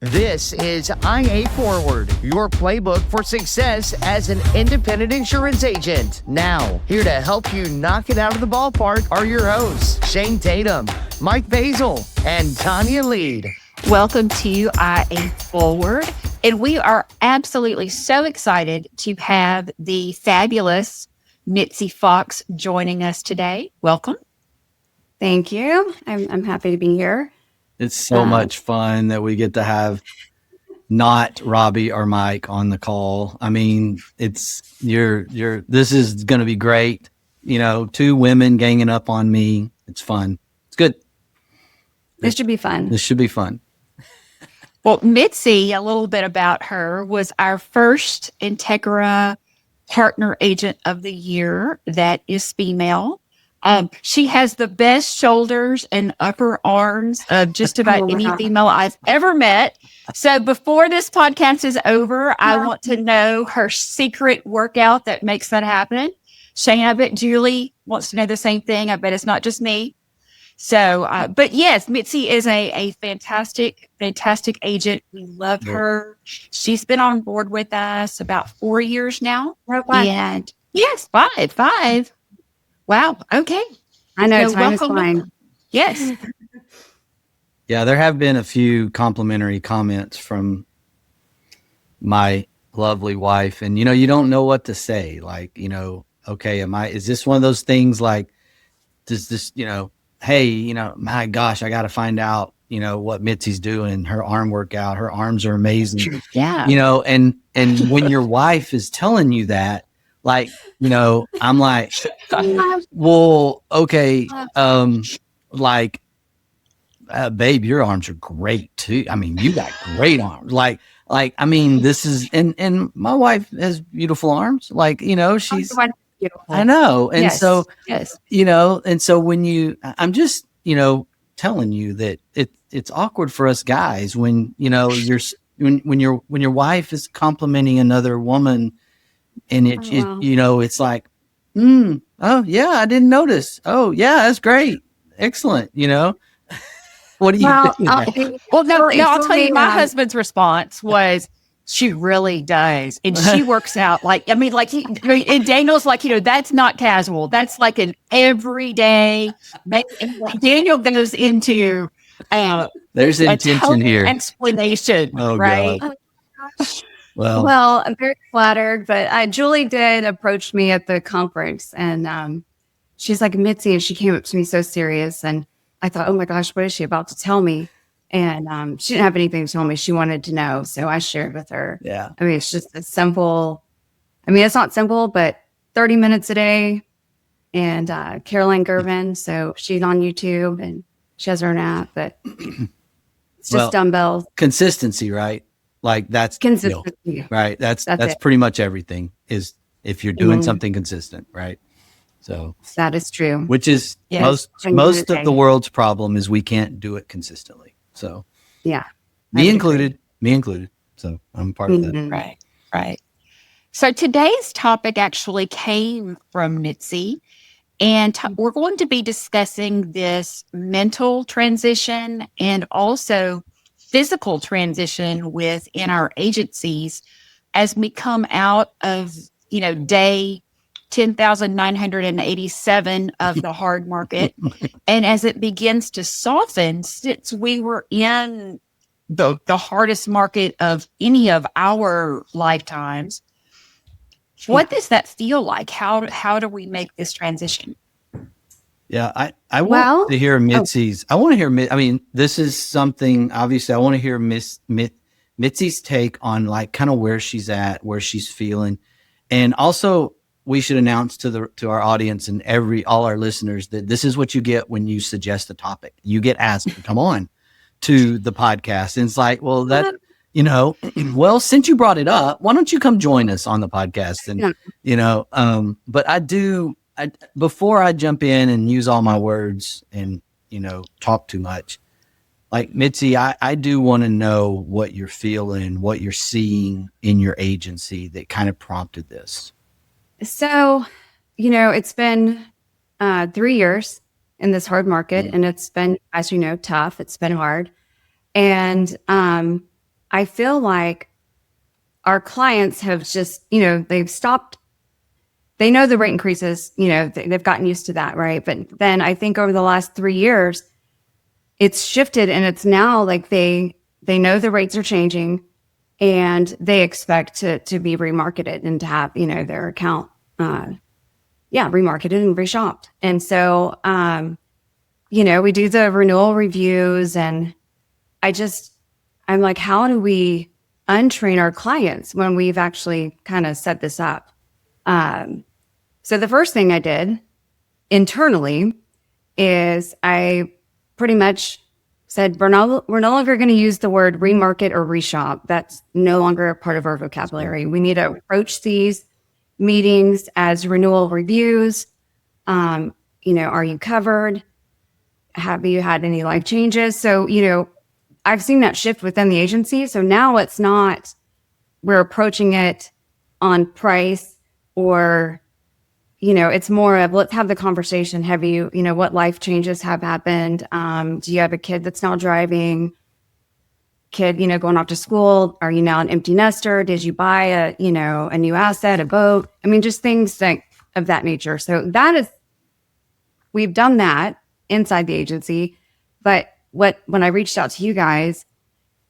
This is IA Forward, your playbook for success as an independent insurance agent. Now, here to help you knock it out of the ballpark are your hosts, Shane Tatum, Mike Basil, and Tonya Lead. Welcome to IA Forward, and we are absolutely so excited to have the fabulous Mitzi Fox joining us today. Welcome. Thank you. I'm happy to be here. It's so much fun that we get to have not Robbie or Mike on the call. I mean, it's this is going to be great. You know, two women ganging up on me. It's fun. It's good. This should be fun. This should be fun. Well, Mitzi, a little bit about her, was our first Integra Partner Agent of the Year that is female. She has the best shoulders and upper arms of just about any female I've ever met. So before this podcast is over, I want to know her secret workout that makes that happen. Shane, I bet Julie wants to know the same thing. I bet it's not just me. So, but yes, Mitzi is a fantastic agent. We love her. She's been on board with us about 4 years now. And yes, five. Wow. Okay. I know time is flying. Yes. Yeah, there have been a few complimentary comments from my lovely wife, and you don't know what to say. Like, okay, is this one of those things like, does this, hey, my gosh, I got to find out, what Mitzi's doing, her arm workout, her arms are amazing. Yeah. And when your wife is telling you that, like, I'm like, well, okay. Babe, your arms are great too. I mean, you got great arms. This is, and my wife has beautiful arms. Like, she's, I know. And yes. And so when I'm just, telling you that it's awkward for us guys when, when your wife is complimenting another woman. And it's like, oh yeah, I didn't notice. Oh yeah, that's great, excellent. What do you think? I'll tell you. My husband's response was, "She really does, and she works out and Daniel's like, that's not casual. That's like an everyday." Daniel goes into there's intention here. Explanation, oh, right? God. Well, I'm very flattered, but Julie did approach me at the conference, and she's like, Mitzi, and she came up to me so serious, and I thought, oh my gosh, what is she about to tell me? And she didn't have anything to tell me. She wanted to know, so I shared with her. Yeah. I mean, it's just a simple. I mean, it's not simple, but 30 minutes a day, and Caroline Gervin, so she's on YouTube and she has her own app, but it's just dumbbells. Consistency, right? Like that's consistency, right? That's pretty much everything is if you're doing something consistent, right? So that is true. Which is most of the world's problem is we can't do it consistently. So yeah, me included. So I'm part of that. Right. So today's topic actually came from Mitzi, and we're going to be discussing this mental transition and also physical transition within our agencies as we come out of, day 10,987 of the hard market. And as it begins to soften, since we were in the hardest market of any of our lifetimes, what does that feel like? How do we make this transition? Yeah, I want to hear Mitzi's. I want to hear. I mean, this is something. Obviously, I want to hear Mitzi's take on like kind of where she's at, where she's feeling, and also we should announce to our audience and all our listeners that this is what you get when you suggest a topic. You get asked to come on to the podcast, and it's like, well, well, since you brought it up, why don't you come join us on the podcast? And but before I jump in and use all my words and, talk too much, like Mitzi, I do want to know what you're feeling, what you're seeing in your agency that kind of prompted this. So, it's been 3 years in this hard market, and it's been, as you know, tough. It's been hard. And I feel like our clients have just, they've stopped. They know the rate increases, they've gotten used to that, right? But then I think over the last 3 years, it's shifted, and it's now like they know the rates are changing, and they expect to be remarketed and to have, their account, remarketed and reshopped. And so, we do the renewal reviews, and I'm like, how do we untrain our clients when we've actually kind of set this up? So the first thing I did internally is I pretty much said, we're no longer going to use the word remarket or reshop. That's no longer a part of our vocabulary. We need to approach these meetings as renewal reviews. Are you covered? Have you had any life changes? So, I've seen that shift within the agency. So now it's not, we're approaching it on price, or, it's more of, let's have the conversation. Have you, what life changes have happened? Do you have a kid that's now driving? Kid, going off to school? Are you now an empty nester? Did you buy a new asset, a boat? I mean, just things of that nature. So we've done that inside the agency. But when I reached out to you guys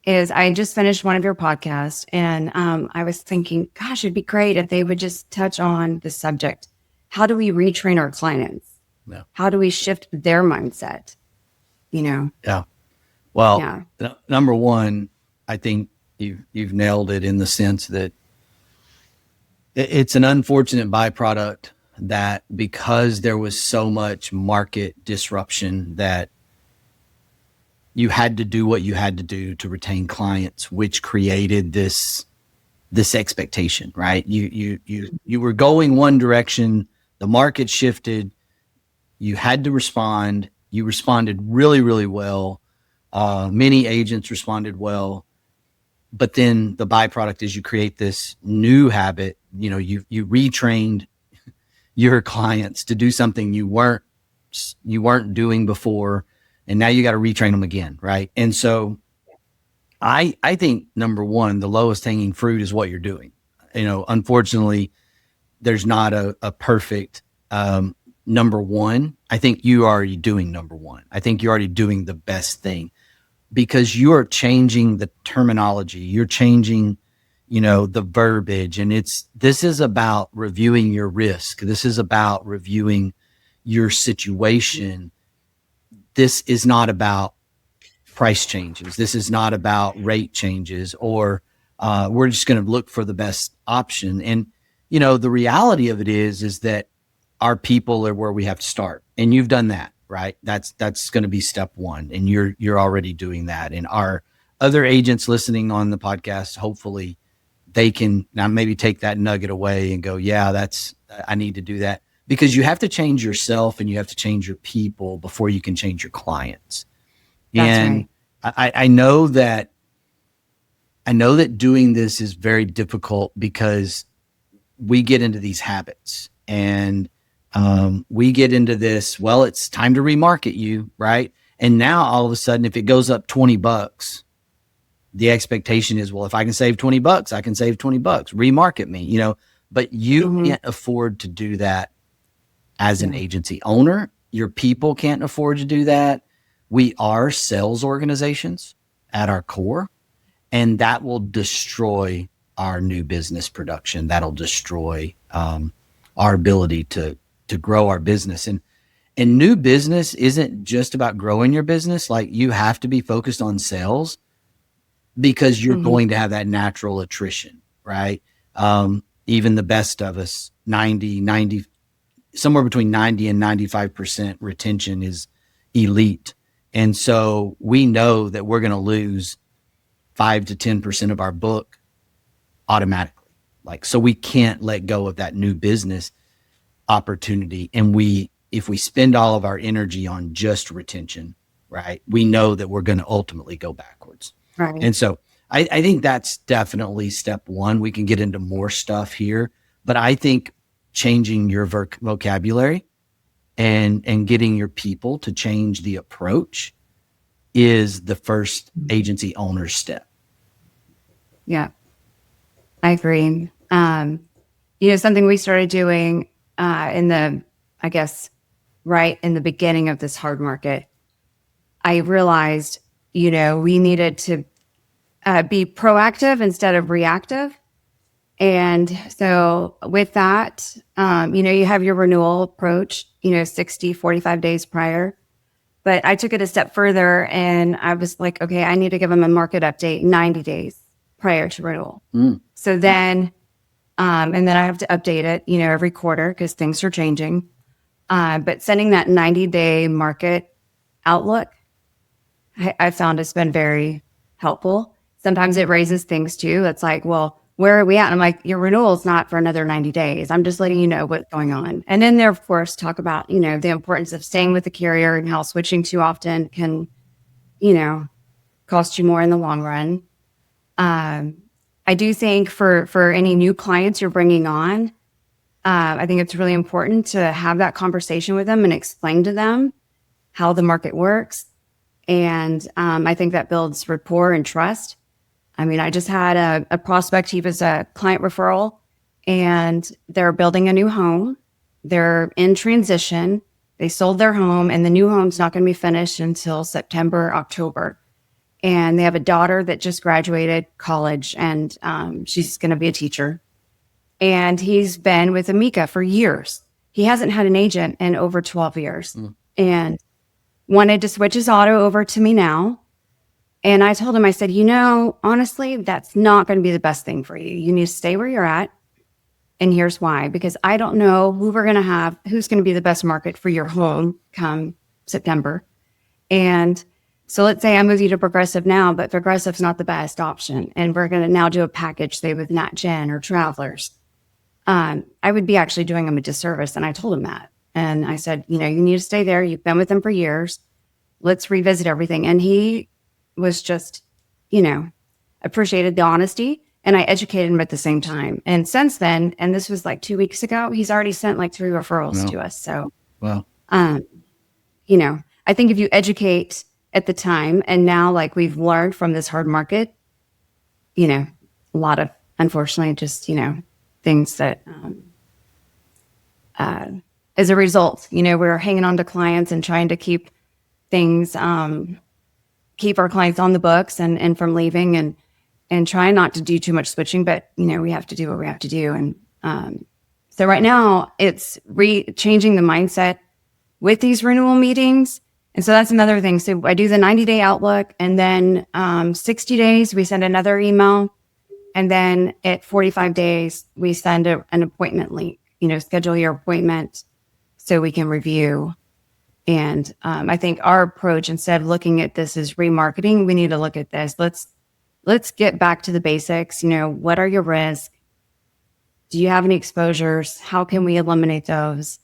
is I just finished one of your podcasts, and I was thinking, gosh, it'd be great if they would just touch on the subject. How do we retrain our clients? Yeah. How do we shift their mindset? Yeah. Well, number one, I think you've nailed it in the sense that it's an unfortunate byproduct that because there was so much market disruption that you had to do what you had to do to retain clients, which created this expectation, right? You were going one direction, the market shifted, you had to respond. You responded really, really well. Many agents responded well, but then the byproduct is you create this new habit. You retrained your clients to do something you weren't doing before, and now you got to retrain them again, right? And so I think number one, the lowest hanging fruit is what you're doing. Unfortunately, there's not a perfect number one. I think you are already doing number one. I think you're already doing the best thing because you are changing the terminology. You're changing, the verbiage, and this is about reviewing your risk. This is about reviewing your situation. This is not about price changes. This is not about rate changes, or we're just going to look for the best option. And, the reality of it is that our people are where we have to start. And you've done that, right? That's going to be step one. And you're already doing that. And our other agents listening on the podcast, hopefully they can now maybe take that nugget away and go, yeah, I need to do that, because you have to change yourself and you have to change your people before you can change your clients. That's and right. I know that doing this is very difficult because we get into these habits, and we get into this, well, it's time to remarket you, right? And now all of a sudden, if it goes up $20, the expectation is, well, if I can save $20, I can save $20, remarket me, but you can't afford to do that as an agency owner. Your people can't afford to do that. We are sales organizations at our core, and that will destroy our new business production. That'll destroy our ability to grow our business. And new business isn't just about growing your business. Like, you have to be focused on sales because you're going to have that natural attrition, right? Even the best of us, somewhere between 90 and 95% retention is elite. And so we know that we're going to lose 5 to 10% of our book automatically. So we can't let go of that new business opportunity. And if we spend all of our energy on just retention, right, we know that we're going to ultimately go backwards. Right. And so I think that's definitely step one. We can get into more stuff here, but I think changing your vocabulary and getting your people to change the approach is the first agency owner's step. Yeah, I agree. Something we started doing I guess, right in the beginning of this hard market, I realized, we needed to be proactive instead of reactive. And so with that, you have your renewal approach, 60, 45 days prior. But I took it a step further and I was like, okay, I need to give them a market update 90 days prior to renewal. So then, and then I have to update it, every quarter because things are changing. But sending that 90-day market outlook, I found it's been very helpful. Sometimes it raises things too. It's like, well, where are we at? And I'm like, your renewal is not for another 90 days. I'm just letting you know what's going on. And then there, of course, talk about, the importance of staying with the carrier and how switching too often can, cost you more in the long run. I do think for any new clients you're bringing on, I think it's really important to have that conversation with them and explain to them how the market works. And I think that builds rapport and trust. I mean, I just had a prospect. He was a client referral and they're building a new home. They're in transition. They sold their home and the new home's not going to be finished until September, October. And they have a daughter that just graduated college and she's going to be a teacher. And he's been with Amica for years. He hasn't had an agent in over 12 years and wanted to switch his auto over to me now. And I told him, I said, honestly, that's not going to be the best thing for you. You need to stay where you're at. And here's why, because I don't know who we're going to have, who's going to be the best market for your home come September. And so let's say I move you to Progressive now, but Progressive's not the best option. And we're going to now do a package, say with NatGen or Travelers. I would be actually doing him a disservice. And I told him that. And I said, you need to stay there. You've been with them for years. Let's revisit everything. And he was just, appreciated the honesty. And I educated him at the same time. And since then, and this was like 2 weeks ago, he's already sent like 3 referrals to us. So, I think if you educate at the time, and now like we've learned from this hard market, a lot of, unfortunately, just, things that, as a result, we're hanging on to clients and trying to keep things, keep our clients on the books and from leaving and try not to do too much switching, but we have to do what we have to do. And so right now it's changing the mindset with these renewal meetings. And so that's another thing. So I do the 90-day outlook and then 60 days, we send another email. And then at 45 days, we send an appointment link, schedule your appointment so we can review. And I think our approach, instead of looking at this as remarketing, we need to look at this. Let's get back to the basics. What are your risks? Do you have any exposures? How can we eliminate those?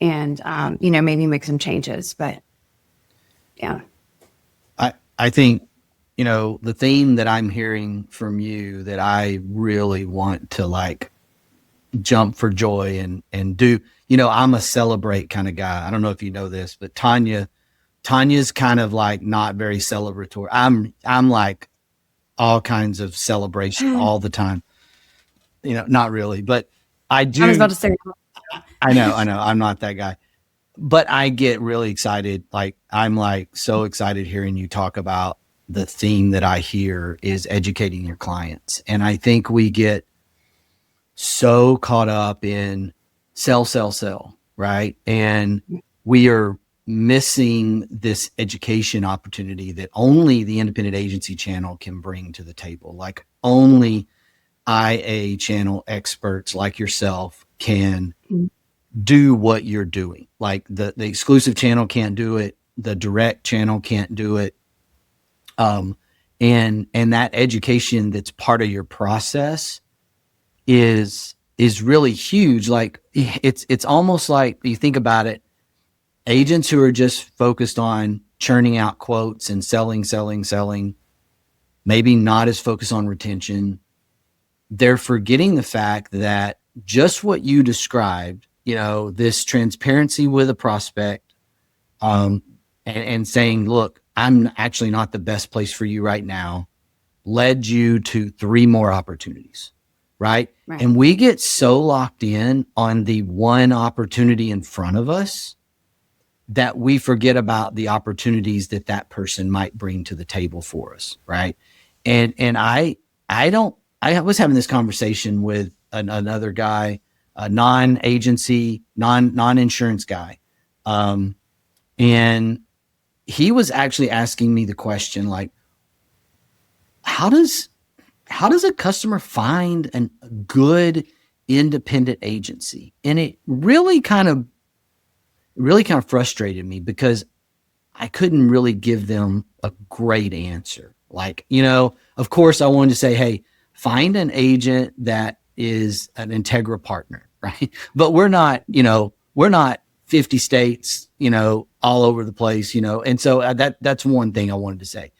And, maybe make some changes. But yeah. I think, the theme that I'm hearing from you that I really want to like jump for joy and do, I'm a celebrate kind of guy. I don't know if you know this, but Tonya's kind of like not very celebratory. I'm like all kinds of celebration all the time. Not really, but I do. I was about to say. I know. I'm not that guy, but I get really excited. Like I'm like so excited hearing you talk about the theme that I hear is educating your clients. And I think we get so caught up in sell, right? And we are missing this education opportunity that only the independent agency channel can bring to the table. Like only IA channel experts like yourself can do what you're doing. Like the exclusive channel can't do it. The direct channel can't do it. And that education that's part of your process is really huge. Like it's almost like you think about it, agents who are just focused on churning out quotes and selling, maybe not as focused on retention. They're forgetting the fact that just what you described, this transparency with a prospect, and saying, look, I'm actually not the best place for you right now. led you to 3 more opportunities, right? And we get so locked in on the one opportunity in front of us that we forget about the opportunities that that person might bring to the table for us, right? And I was having this conversation with another guy, a non-agency, non-insurance guy, and he was actually asking me the question, like, how does a customer find a good independent agency? And it really kind of frustrated me because I couldn't really give them a great answer. Like, of course I wanted to say, hey, find an agent that is an Integra partner, right? But we're not 50 states, all over the place, and so that's one thing I wanted to say.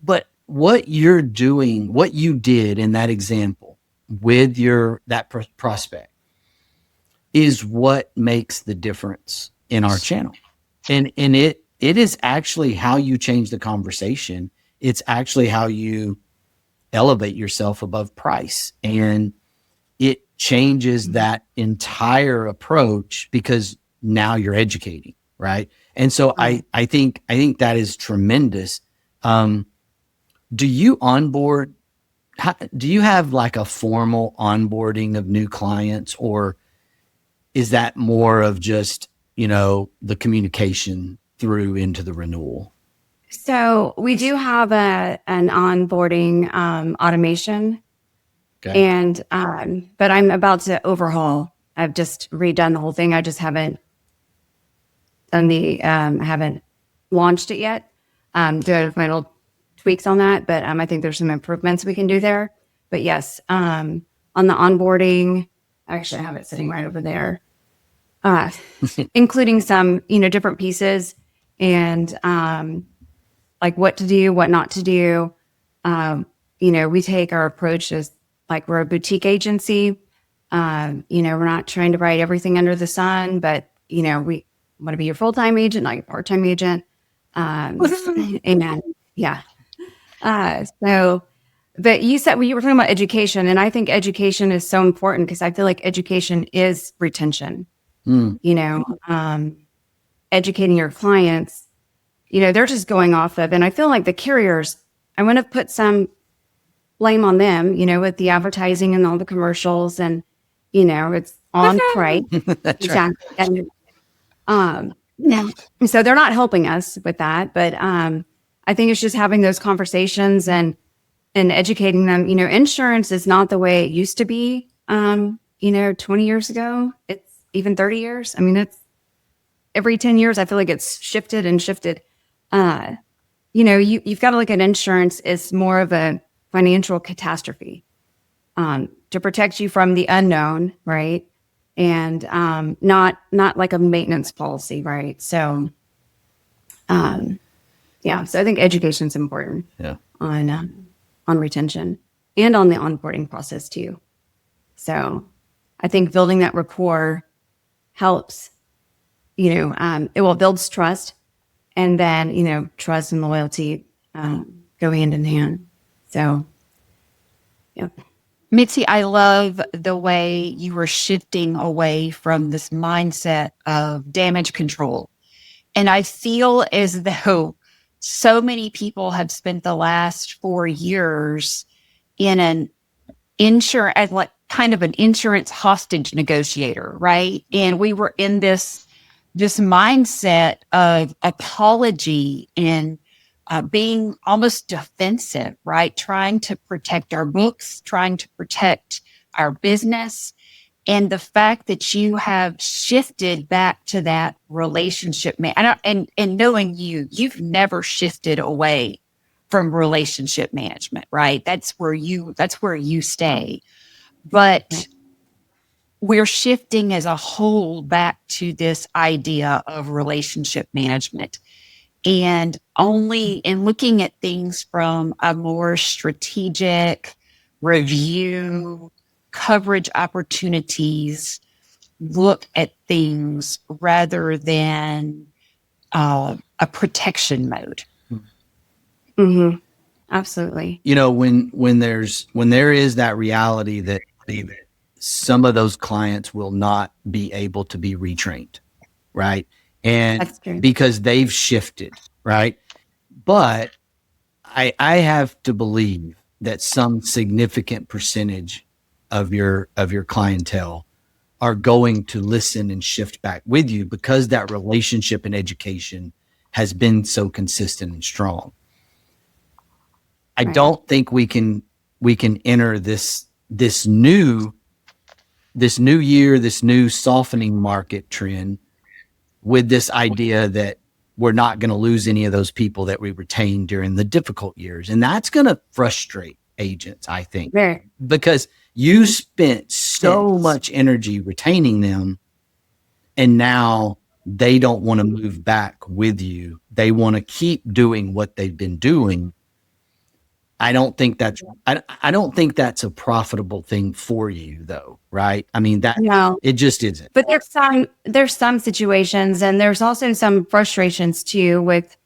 But what you're doing, what you did in that example with that prospect is what makes the difference in our channel. And it is actually how you change the conversation. It's actually how you elevate yourself above price. And it changes that entire approach because now you're educating, right? And so I think that is tremendous. Do you onboard? Do you have like a formal onboarding of new clients, or is that more of just, the communication through into the renewal? So we do have an onboarding automation, and but I'm about to overhaul. I've just redone the whole thing. I just haven't done haven't launched it yet. Doing final tweaks on that, but I think there's some improvements we can do there. But yes, on the onboarding, actually I have it sitting right over there, including some, different pieces and like what to do, what not to do. We take our approach as like we're a boutique agency. We're not trying to write everything under the sun, but we want to be your full-time agent, not your part-time agent. Amen. Yeah. But you said you were talking about education, and I think education is so important because I feel like education is retention. Educating your clients, they're just going off of, and I feel like the carriers, I want to put some blame on them, with the advertising and all the commercials, and it's on price. Exactly. Right. And, so they're not helping us with that, but I think it's just having those conversations and educating them. Insurance is not the way it used to be, 20 years ago. It's even 30 years. I mean, it's every 10 years, I feel like it's shifted and shifted. You've got to look at insurance as more of a financial catastrophe to protect you from the unknown, right? And not like a maintenance policy, right? So, so I think education is important on retention and on the onboarding process too. So I think building that rapport helps. It will builds trust, and then trust and loyalty go hand in hand. So, yeah. Mitzi, I love the way you were shifting away from this mindset of damage control. And I feel as though so many people have spent the last 4 years in an insurance, like kind of an insurance hostage negotiator, right? And we were in this mindset of apology and being almost defensive, right? Trying to protect our books, trying to protect our business. And the fact that you have shifted back to that relationship, and knowing you've never shifted away from relationship management, right? That's where you stay. But we're shifting as a whole back to this idea of relationship management. And only in looking at things from a more strategic review, coverage opportunities, look at things rather than a protection mode. Mm-hmm. absolutely. When there is that reality that some of those clients will not be able to be retrained, right? And That's true. Because they've shifted, right? But I have to believe that some significant percentage of your clientele are going to listen and shift back with you because that relationship and education has been so consistent and strong. I don't think we can enter this new year, this new softening market trend with this idea that we're not going to lose any of those people that we retained during the difficult years. And that's going to frustrate agents, I think, because you spent so much energy retaining them, and now they don't want to move back with you. They want to keep doing what they've been doing. I don't think that's a profitable thing for you, though, right? I mean, it just isn't. But there's some situations, and there's also some frustrations too with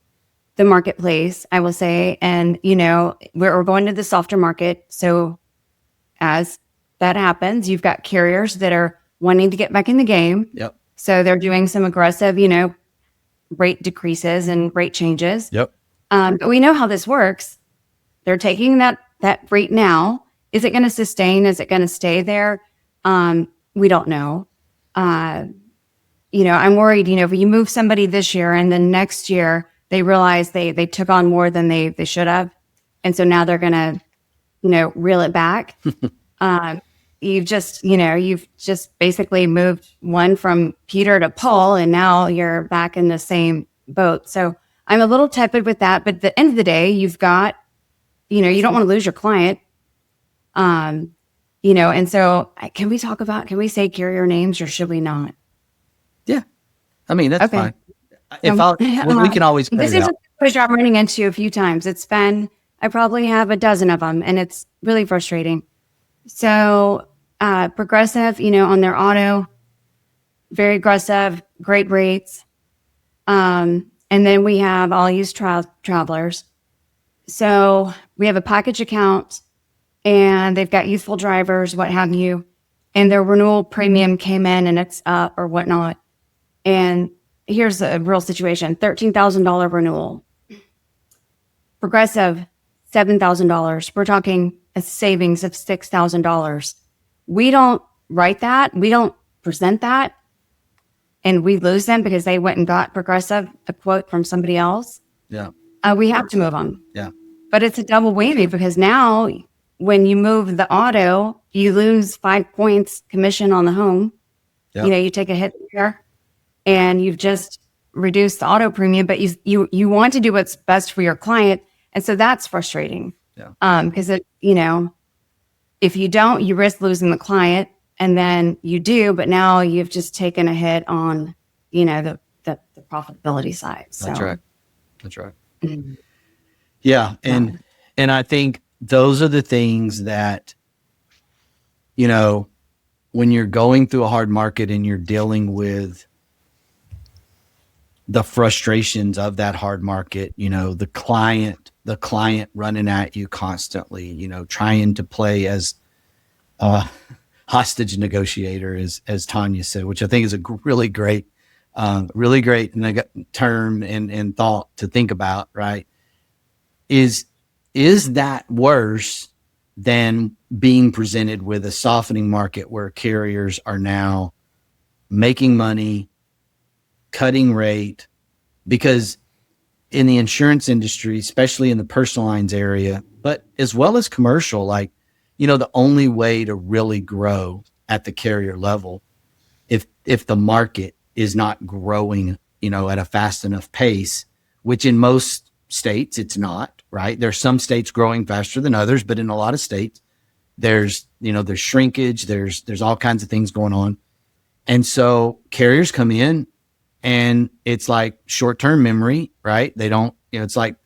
the marketplace, I will say. And we're going to the softer market, so as that happens, you've got carriers that are wanting to get back in the game. Yep. So they're doing some aggressive, rate decreases and rate changes. Yep. But we know how this works. They're taking that rate now. Is it going to sustain? Is it going to stay there? We don't know. I'm worried, if you move somebody this year and then next year they realize they took on more than they should have. And so now they're going to, reel it back. You've just basically moved one from Peter to Paul, and now you're back in the same boat. So I'm a little tepid with that. But at the end of the day, you've got, you don't want to lose your client. And so can we say carrier names, or should we not? Yeah. I mean, that's fine. We can always. This is a push I'm running into a few times. I probably have a dozen of them, and it's really frustrating. So, Progressive, on their auto, very aggressive, great rates. And then we have all used travelers. So we have a package account, and they've got youthful drivers, what have you, and their renewal premium came in and it's up or whatnot. And here's a real situation: $13,000 renewal. Progressive, $7,000. We're talking a savings of $6,000. We don't write that. We don't present that. And we lose them because they went and got Progressive a quote from somebody else. Yeah. We have to move them. Yeah. But it's a double whammy, because now when you move the auto, you lose 5 points commission on the home. Yep. You take a hit there, and you've just reduced the auto premium, but you want to do what's best for your client. And so that's frustrating. Yeah. Because if you don't, you risk losing the client, and then you do, but now you've just taken a hit on, the profitability side. So. That's right. Mm-hmm. Yeah. And I think those are the things that, when you're going through a hard market and you're dealing with the frustrations of that hard market, the client running at you constantly, trying to play as hostage negotiator, as Tonya said, which I think is a really great term and thought to think about, right? Is that worse than being presented with a softening market where carriers are now making money, cutting rate? Because in the insurance industry, especially in the personal lines area, but as well as commercial, the only way to really grow at the carrier level, if the market is not growing, at a fast enough pace, which in most states it's not, right? There's some states growing faster than others, but in a lot of states there's shrinkage, there's all kinds of things going on. And so carriers come in, and it's like short-term memory, right? They don't, it's like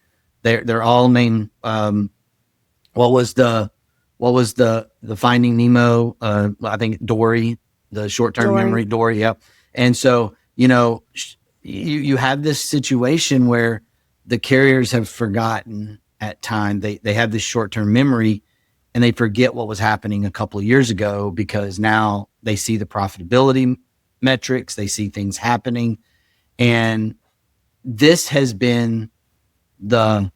they're all main, what was the Finding Nemo? I think Dory, the short-term memory, Dory. Yep. And so, you have this situation where the carriers have forgotten at time. They have this short-term memory and they forget what was happening a couple of years ago because now they see the profitability metrics, they see things happening. And this has been the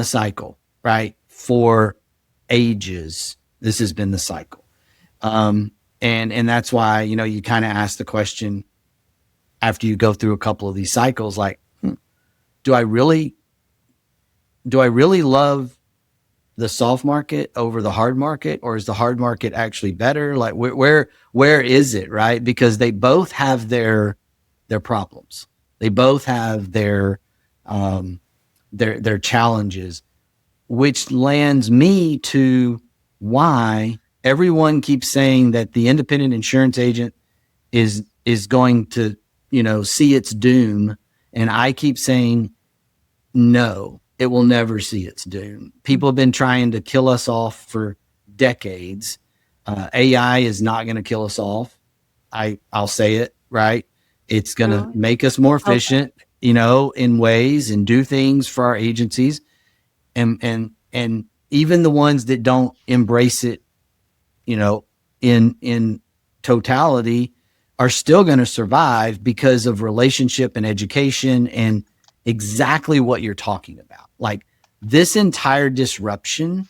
cycle, right? For ages, this has been the cycle. And that's why, you kind of ask the question after you go through a couple of these cycles, like, do I really love the soft market over the hard market, or is the hard market actually better? Like where is it, right? Because they both have their problems. They both have their challenges, which lands me to why everyone keeps saying that the independent insurance agent is going to, see its doom. And I keep saying, no, it will never see its doom. People have been trying to kill us off for decades. AI is not going to kill us off. I'll say it, right? It's going to make us more efficient, in ways, and do things for our agencies. And even the ones that don't embrace it, in totality, are still going to survive because of relationship and education and exactly what you're talking about. Like, this entire disruption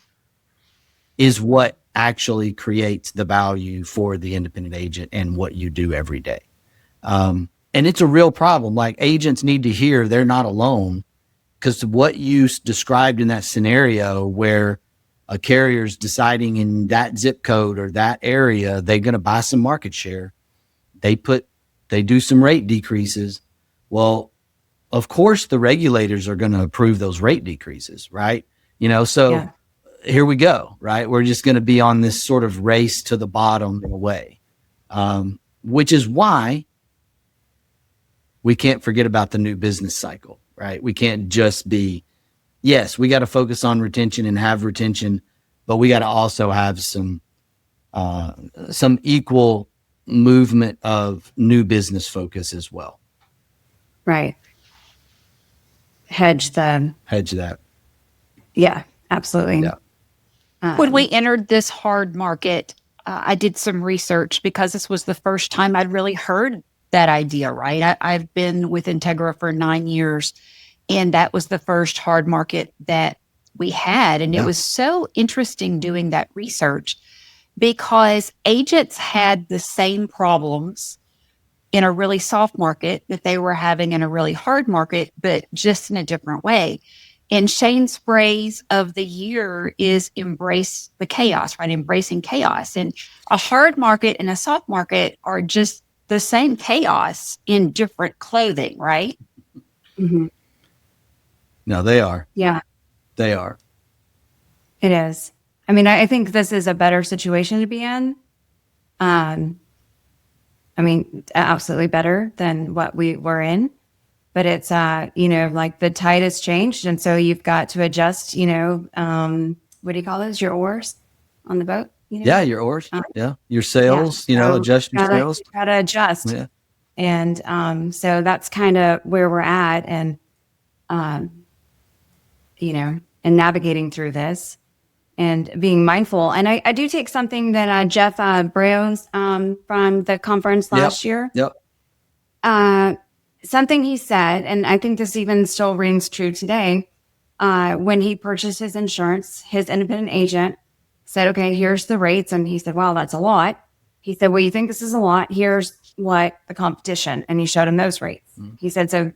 is what actually creates the value for the independent agent and what you do every day. And it's a real problem. Like, agents need to hear they're not alone, because what you described in that scenario where a carrier's deciding in that zip code or that area, they're going to buy some market share. They do some rate decreases. Well, of course the regulators are going to approve those rate decreases, right? Here we go, right? We're just going to be on this sort of race to the bottom in a way, which is why we can't forget about the new business cycle, right? We can't just be, yes, we got to focus on retention and have retention, but we got to also have some equal movement of new business focus as well. Right. Hedge that. Yeah, absolutely. Yeah. When we entered this hard market, I did some research because this was the first time I'd really heard that idea, right? I've been with Integra for 9 years, and that was the first hard market that we had. And it was so interesting doing that research, because agents had the same problems in a really soft market that they were having in a really hard market, but just in a different way. And Shane's phrase of the year is embrace the chaos, right? Embracing chaos. And a hard market and a soft market are just the same chaos in different clothing, right? Mm-hmm. No, they are. Yeah. They are. It is. I mean, I think this is a better situation to be in. Absolutely better than what we were in. But it's, like the tide has changed. And so you've got to adjust, what do you call those? Your oars on the boat? Yeah, your oars. Your sails, adjust your sails. Got to adjust. Yeah. And so that's kind of where we're at. And, and navigating through this and being mindful. And I do take something that Jeff Browns from the conference last year. Yep. Something he said, and I think this even still rings true today, when he purchased his insurance, his independent agent said, okay, here's the rates. And he said, wow, that's a lot. He said, well, you think this is a lot? Here's what the competition. And he showed him those rates. Mm-hmm. He said, so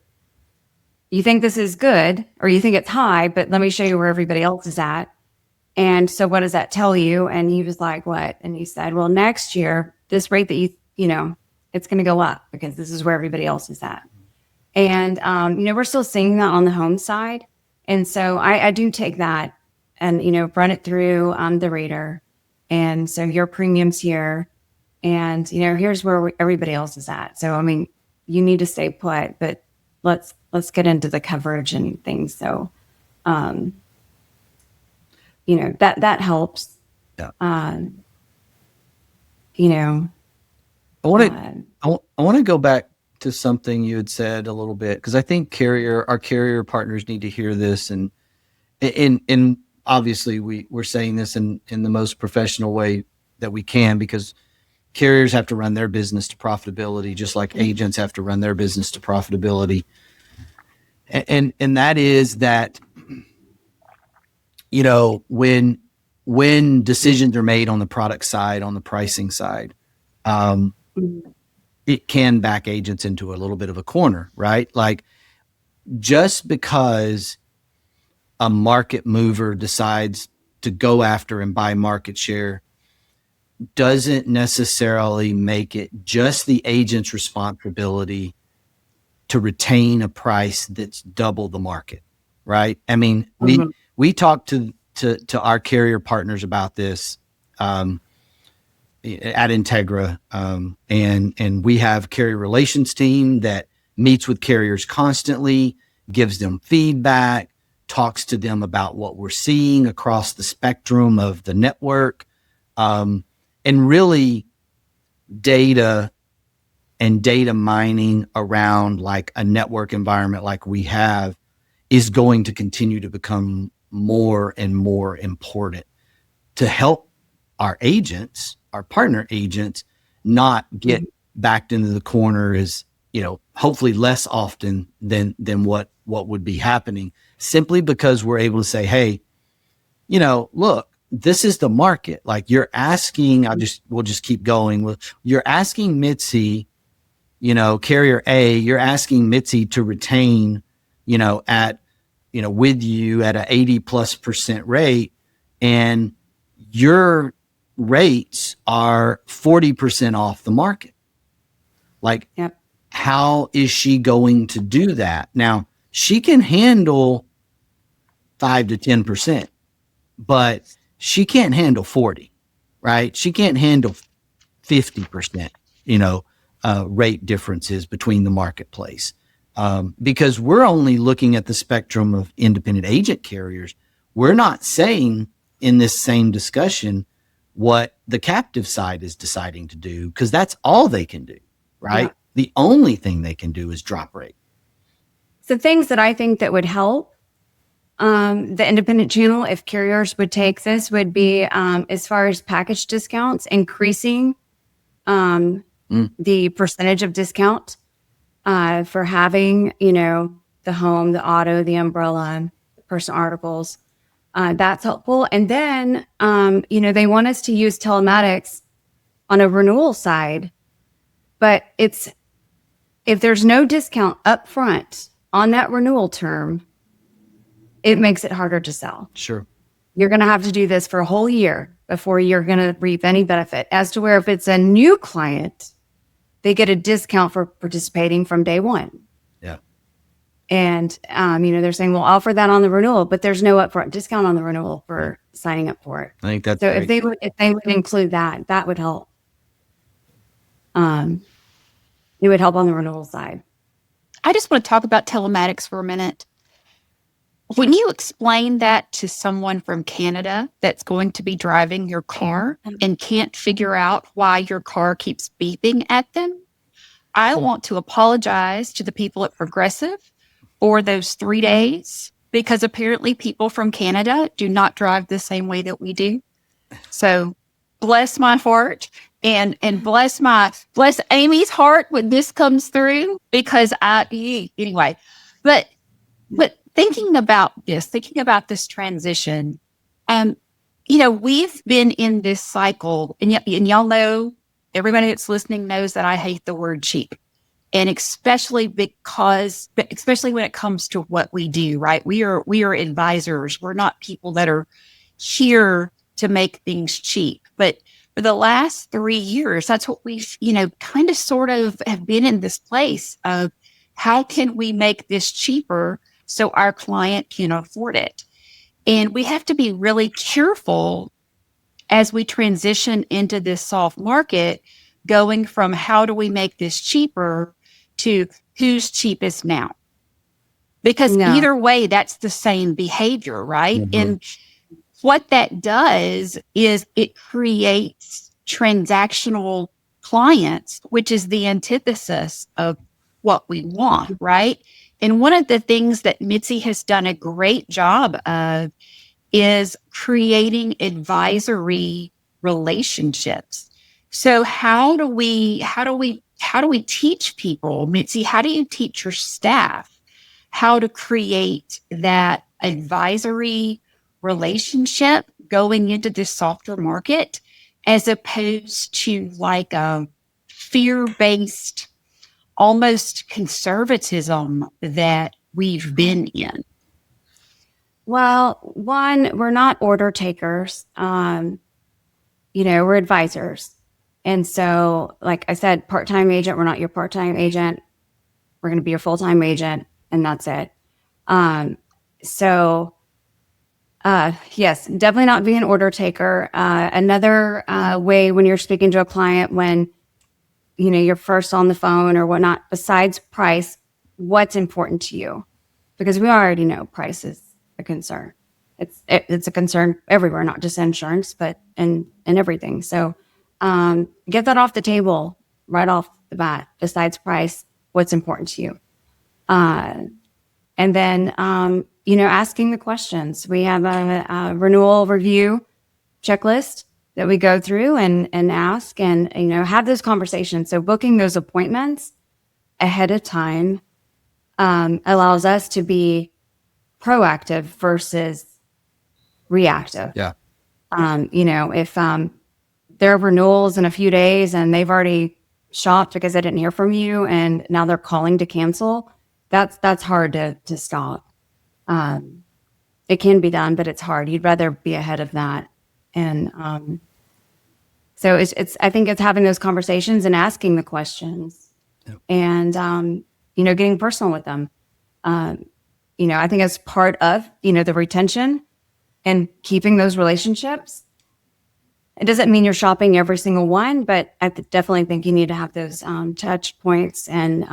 you think this is good, or you think it's high, but let me show you where everybody else is at. And so what does that tell you? And he was like, what? And he said, well, next year, this rate that it's going to go up because this is where everybody else is at. And, we're still seeing that on the home side. And so I do take that and, run it through the rater. And so your premium's here, and, here's where everybody else is at. So, you need to stay put, but let's get into the coverage and things. So, that helps. Yeah. I want to go back to something you had said a little bit, because I think our carrier partners need to hear this, and and obviously we're saying this in the most professional way that we can, because carriers have to run their business to profitability, just like agents have to run their business to profitability. And that is that, when decisions are made on the product side, on the pricing side, it can back agents into a little bit of a corner, right? Like, just because a market mover decides to go after and buy market share doesn't necessarily make it just the agent's responsibility to retain a price that's double the market, right? I mean, we talked to our carrier partners about this at Integra, and we have carrier relations team that meets with carriers constantly, gives them feedback, talks to them about what we're seeing across the spectrum of the network, and really data mining around like a network environment like we have is going to continue to become more and more important to help our agents, our partner agents, not get backed into the corner as, hopefully less often than what would be happening, simply because we're able to say, hey, look, this is the market. Like, you're asking, we'll just keep going. You're asking Mitzi, carrier A, you're asking Mitzi to retain, with you at an 80+% rate, and your rates are 40% off the market. Like, yep. How is she going to do that? Now, she can handle 5 to 10%, but she can't handle 40, right? She can't handle 50%, rate differences between the marketplace. Because we're only looking at the spectrum of independent agent carriers. We're not saying in this same discussion what the captive side is deciding to do, because that's all they can do, right? Yeah. The only thing they can do is drop rate. So things that I think that would help the independent channel, if carriers would take this, would be as far as package discounts, increasing the percentage of discount for having, the home, the auto, the umbrella, personal articles. That's helpful. And then, they want us to use telematics on a renewal side, but if there's no discount up front on that renewal term, it makes it harder to sell. Sure. You're going to have to do this for a whole year before you're going to reap any benefit. As to where if it's a new client, they get a discount for participating from day one. Yeah. And, they're saying, we'll offer that on the renewal, but there's no upfront discount on the renewal for signing up for it. I think that's so. If they would include that would help. It would help on the renewal side. I just want to talk about telematics for a minute. When you explain that to someone from Canada that's going to be driving your car and can't figure out why your car keeps beeping at them, I want to apologize to the people at Progressive for those 3 days, because apparently people from Canada do not drive the same way that we do. So bless my heart and bless Amy's heart when this comes through, because anyway, but thinking about this transition, we've been in this cycle, and y'all know, everybody that's listening knows that I hate the word cheap. And especially when it comes to what we do, right? We are advisors. We're not people that are here to make things cheap. But for the last 3 years, that's what we've, kind of sort of have been in this place of how can we make this cheaper so our client can afford it. And we have to be really careful as we transition into this soft market, going from how do we make this cheaper to who's cheapest now. Because either way, that's the same behavior, right? Mm-hmm. And what that does is it creates transactional clients, which is the antithesis of what we want, right? And one of the things that Mitzi has done a great job of is creating advisory relationships. So how do we teach people, Mitzi? How do you teach your staff how to create that advisory relationship going into the softer market, as opposed to like a fear-based, almost conservatism that we've been in? Well, one, we're not order takers. We're advisors. And so, like I said, part-time agent, we're not your part-time agent. We're going to be your full-time agent, and that's it. Yes, definitely not be an order taker. Another way when you're speaking to a client, when you're first on the phone or whatnot, besides price, what's important to you? Because we already know price is a concern. It's a concern everywhere, not just insurance, but in everything. So get that off the table right off the bat. Besides price, what's important to you? And then asking the questions. We have a renewal review checklist that we go through and ask and have those conversations. So booking those appointments ahead of time allows us to be proactive versus reactive. Yeah. If there are renewals in a few days and they've already shopped because they didn't hear from you and now they're calling to cancel, that's hard to stop. It can be done, but it's hard. You'd rather be ahead of that. And so it's I think it's having those conversations and asking the questions. Yep. And getting personal with them. I think as part of the retention and keeping those relationships. It doesn't mean you're shopping every single one, but I definitely think you need to have those touch points. And,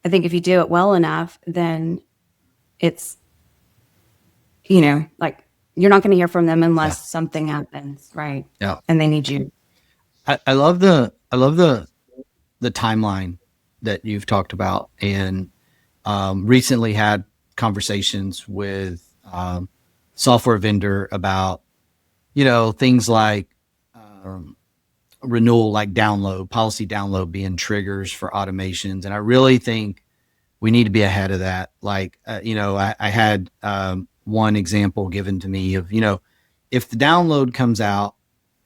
I think if you do it well enough, then it's, like you're not going to hear from them unless something happens, right? Yeah. And they need you. I love the timeline that you've talked about, and recently had conversations with software vendor about things like renewal, like policy download being triggers for automations. And I really think we need to be ahead of that. Like, I had one example given to me of, if the download comes out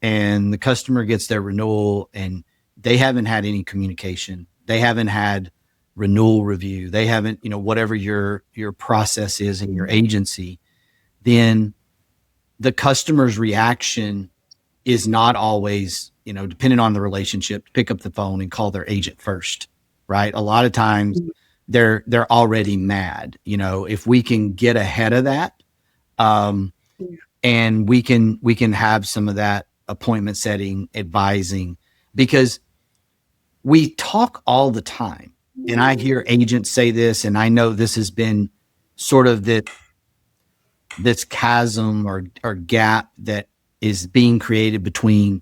and the customer gets their renewal and they haven't had any communication, they haven't had renewal review, they haven't, whatever your process is in your agency, then the customer's reaction is not always, depending on the relationship, to pick up the phone and call their agent first, right? A lot of times they're already mad. If we can get ahead of that, and we can have some of that appointment setting, advising, because we talk all the time. And I hear agents say this, and I know this has been sort of this chasm or gap that is being created between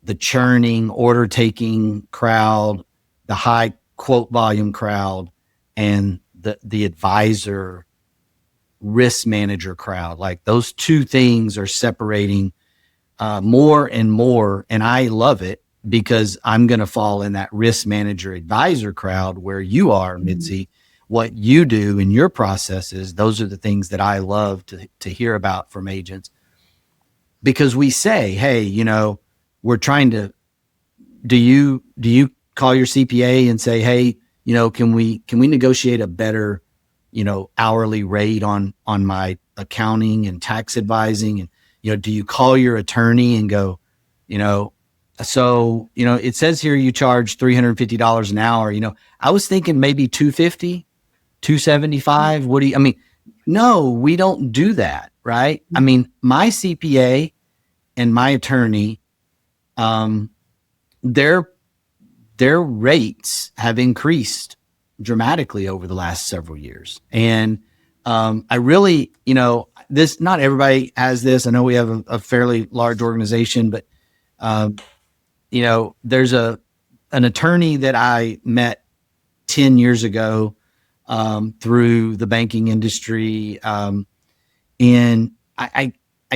the churning, order taking crowd, the high quote volume crowd, and the advisor risk manager crowd. Like, those two things are separating more and more. And I love it, because I'm going to fall in that risk manager advisor crowd where you are, Mitzi. What you do in your processes, those are the things that I love to hear about from agents, because we say, hey, we're trying to, do you call your CPA and say, hey, can we negotiate a better, hourly rate on my accounting and tax advising? And, do you call your attorney and go, so, it says here you charge $350 an hour. I was thinking maybe $250, $275. No, we don't do that. Right. My CPA and my attorney, their rates have increased dramatically over the last several years. And, I really, not everybody has this. I know we have a fairly large organization, but, there's an attorney that I met 10 years ago through the banking industry. And I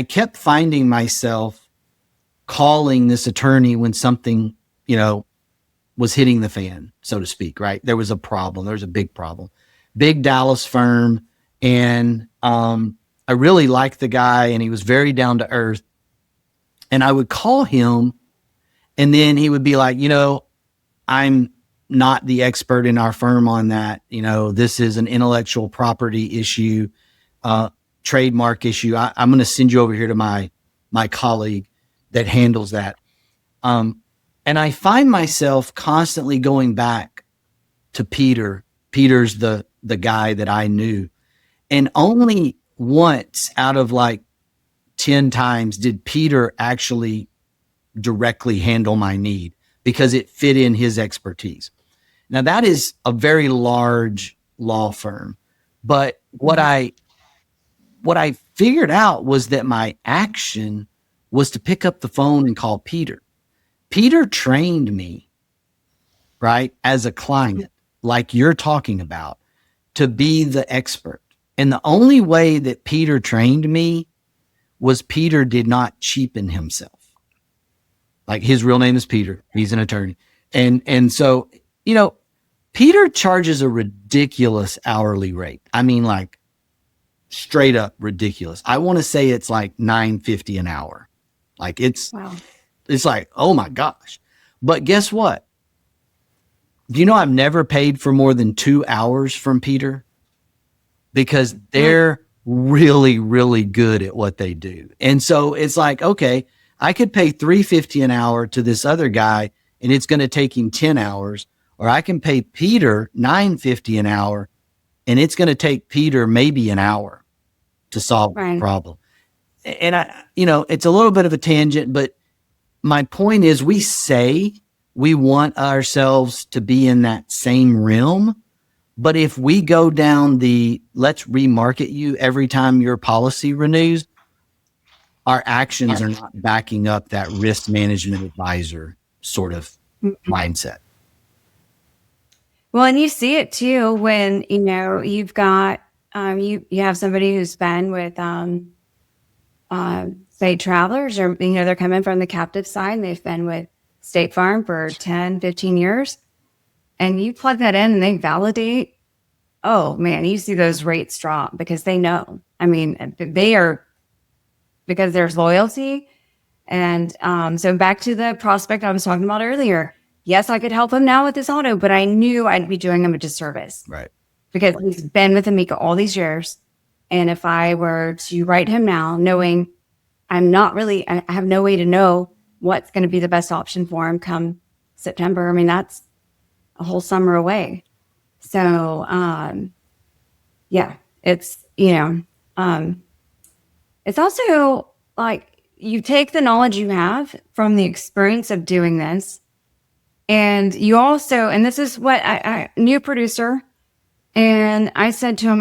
kept finding myself calling this attorney when something, was hitting the fan, so to speak, right? There was a problem. There was a big problem. Big Dallas firm. And I really liked the guy, and he was very down to earth. And I would call him, and then he would be like, I'm not the expert in our firm on that. This is an intellectual property issue, trademark issue. I'm going to send you over here to my colleague that handles that. And I find myself constantly going back to Peter. Peter's the guy that I knew. And only once out of like 10 times did Peter actually directly handle my need because it fit in his expertise. Now that is a very large law firm, but what I figured out was that my action was to pick up the phone and call Peter. Peter trained me, right, as a client, like you're talking about, to be the expert. And the only way that Peter trained me was Peter did not cheapen himself. Like his real name is Peter. He's an attorney. And so, Peter charges a ridiculous hourly rate. I mean, like straight up ridiculous. I want to say it's like $9.50 an hour. Like it's like, oh my gosh. But guess what? I've never paid for more than 2 hours from Peter because they're really, really good at what they do. And so it's like, okay, I could pay $3.50 an hour to this other guy and it's going to take him 10 hours, or I can pay Peter $9.50 an hour and it's going to take Peter maybe an hour to solve the problem. And it's a little bit of a tangent, but my point is we say we want ourselves to be in that same realm. But if we go down let's remarket you every time your policy renews, our actions are not backing up that risk management advisor sort of mindset. Well, and you see it too when, you've got, you have somebody who's been with, say Travelers, or, they're coming from the captive side and they've been with State Farm for 10, 15 years. And you plug that in and they validate, oh man, you see those rates drop because they know. I mean, because there's loyalty. And so back to the prospect I was talking about earlier. Yes, I could help him now with his auto, but I knew I'd be doing him a disservice. Right. Because he's been with Amica all these years. And if I were to write him now, knowing I have no way to know what's going to be the best option for him come September. I mean, that's a whole summer away. So, it's, it's also like you take the knowledge you have from the experience of doing this. And you also, and this is what I new producer. And I said to him,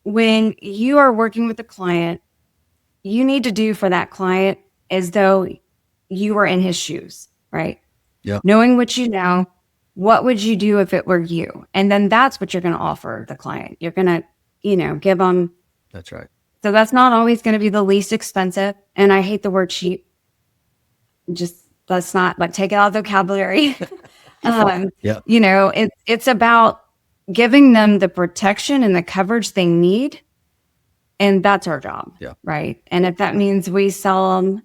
when you are working with a client, you need to do for that client as though you were in his shoes, right? Yeah. Knowing what you know, what would you do if it were you? And then that's what you're going to offer the client. You're going to, give them. That's right. So that's not always going to be the least expensive. And I hate the word cheap. Just let's not take it out of the vocabulary. It's about giving them the protection and the coverage they need. And that's our job. Yeah. Right. And if that means we sell them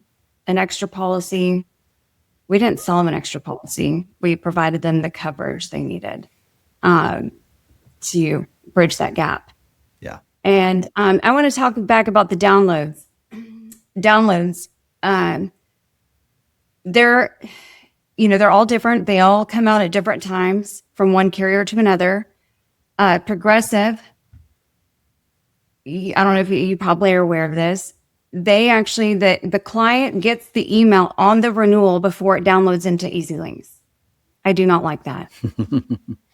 an extra policy, we didn't sell them an extra policy. We provided them the coverage they needed to bridge that gap. Yeah. And I want to talk back about the downloads. They're all different. They all come out at different times from one carrier to another. Progressive, I don't know if you probably are aware of this. They actually, the client gets the email on the renewal before it downloads into EasyLinks. I do not like that.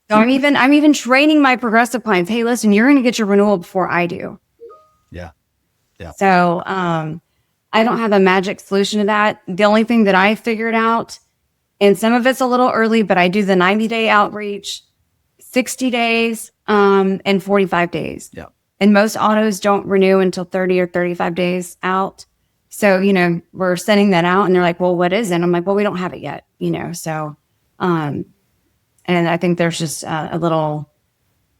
So I'm even training my Progressive clients. Hey, listen, you're going to get your renewal before I do. Yeah. Yeah. So I don't have a magic solution to that. The only thing that I figured out, and some of it's a little early, but I do the 90-day outreach. 60 days, and 45 days. Yeah. And most autos don't renew until 30 or 35 days out. So, we're sending that out and they're like, well, what is it? I'm like, well, we don't have it yet, so, and I think there's just a little,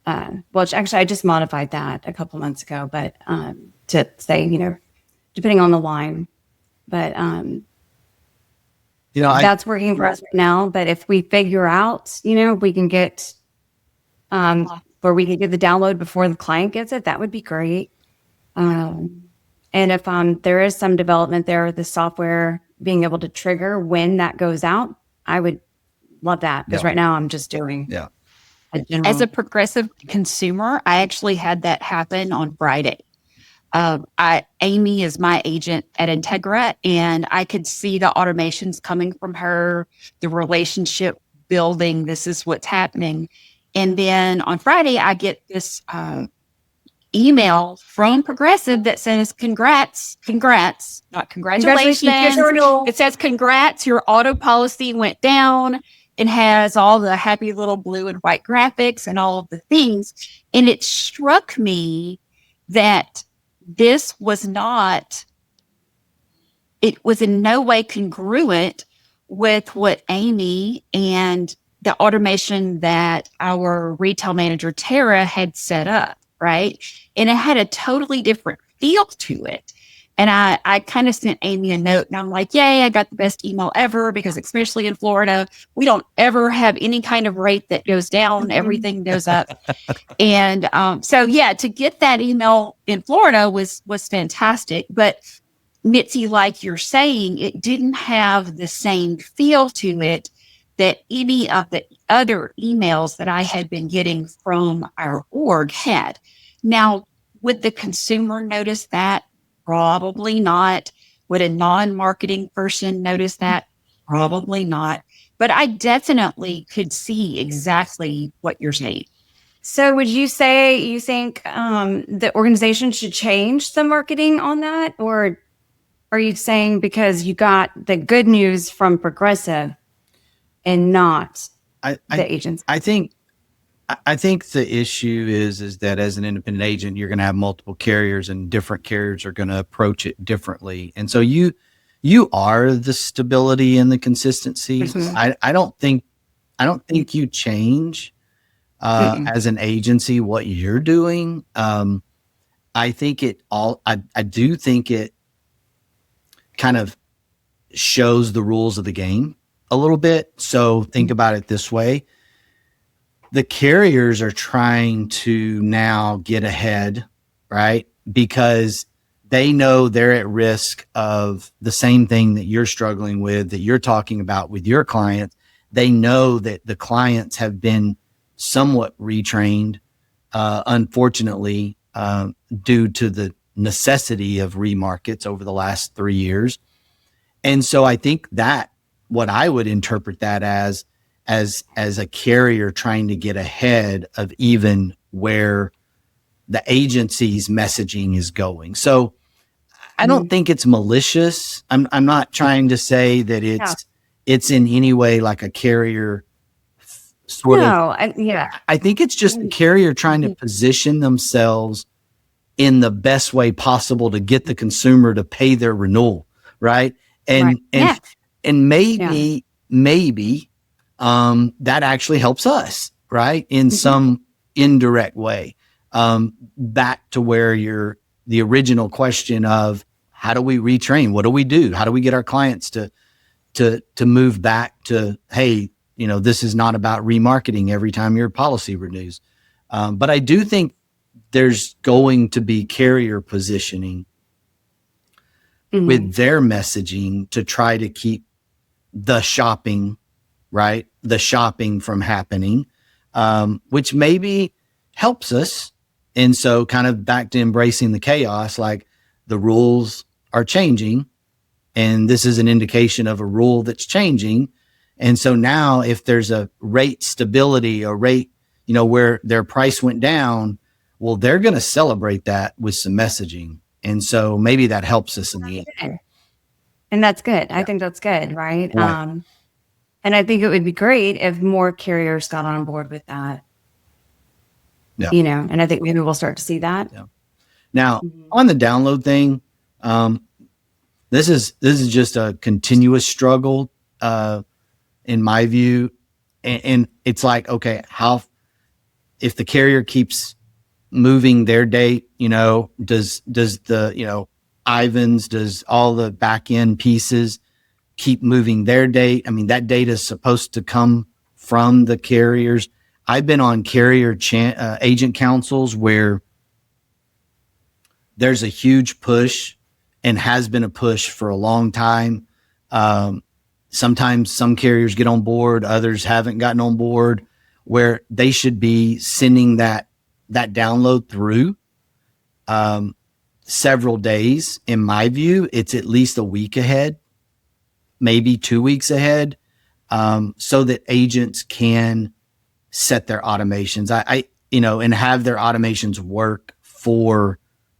well, actually I just modified that a couple months ago, but, to say, depending on the line, but, that's working for us right now. But if we figure out, we can get, where we can get the download before the client gets it, that would be great. And if there is some development there with the software being able to trigger when that goes out, I would love that, because right now I'm just doing As a Progressive consumer, I actually had that happen on Friday. Amy is my agent at Integra, and I could see the automations coming from her, the relationship building. This is what's happening. And then on Friday, I get this email from Progressive that says, congrats, not congratulations. It says, congrats, your auto policy went down, and has all the happy little blue and white graphics and all of the things. And it struck me that this was not, it was in no way congruent with what Amy and the automation that our retail manager, Tara, had set up, right? And it had a totally different feel to it. And I kind of sent Amy a note, and I'm like, yay, I got the best email ever, because especially in Florida, we don't ever have any kind of rate that goes down. Everything goes up. And so, to get that email in Florida was fantastic. But Mitzi, like you're saying, it didn't have the same feel to it that any of the other emails that I had been getting from our org had. Now, would the consumer notice that? Probably not. Would a non-marketing person notice that? Probably not. But I definitely could see exactly what you're saying. So would you say you think the organization should change the marketing on that? Or are you saying because you got the good news from Progressive and not the agents? I think the issue is that as an independent agent, you're going to have multiple carriers, and different carriers are going to approach it differently. And so you are the stability and the consistency. Mm-hmm. I don't think you change as an agency what you're doing. I do think it kind of shows the rules of the game a little bit. So think about it this way. The carriers are trying to now get ahead, right? Because they know they're at risk of the same thing that you're struggling with, that you're talking about with your clients. They know that the clients have been somewhat retrained, unfortunately, due to the necessity of remarkets over the last 3 years. And so I think that what I would interpret that as a carrier trying to get ahead of even where the agency's messaging is going. So I don't think it's malicious. I'm not trying to say that it's in any way like a carrier sort of. I think it's just a carrier trying to position themselves in the best way possible to get the consumer to pay their renewal, right? And maybe that actually helps us, right? In some indirect way. Back to where the original question of how do we retrain? What do we do? How do we get our clients to move back to, hey, this is not about remarketing every time your policy renews. But I do think there's going to be carrier positioning with their messaging to try to keep the shopping, right? The shopping from happening, which maybe helps us. And so kind of back to embracing the chaos, like the rules are changing, and this is an indication of a rule that's changing. And so now if there's a rate stability, a rate, where their price went down, well, they're going to celebrate that with some messaging. And so maybe that helps us in the end. And that's good. Yeah. I think that's good. Right. And I think it would be great if more carriers got on board with that. Yeah. And I think maybe we'll start to see that. Yeah. Now on the download thing, this is just a continuous struggle, in my view. And it's like, okay, if the carrier keeps moving their date, does the, Ivans, does all the back end pieces keep moving their date? I mean, that data is supposed to come from the carriers. I've been on carrier agent councils where there's a huge push and has been a push for a long time. Sometimes some carriers get on board, others haven't gotten on board, where they should be sending that download through several days. In my view, it's at least a week ahead, maybe 2 weeks ahead, so that agents can set their automations, and have their automations work for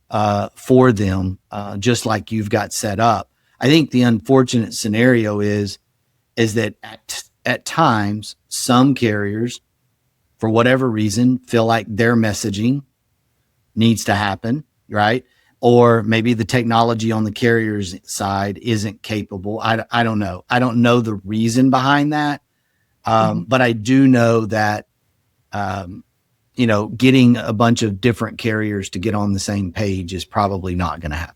them, just like you've got set up. I think the unfortunate scenario is that at times some carriers, for whatever reason, feel like their messaging needs to happen, right? Or maybe the technology on the carrier's side isn't capable. I don't know. I don't know the reason behind that. But I do know that, getting a bunch of different carriers to get on the same page is probably not going to happen.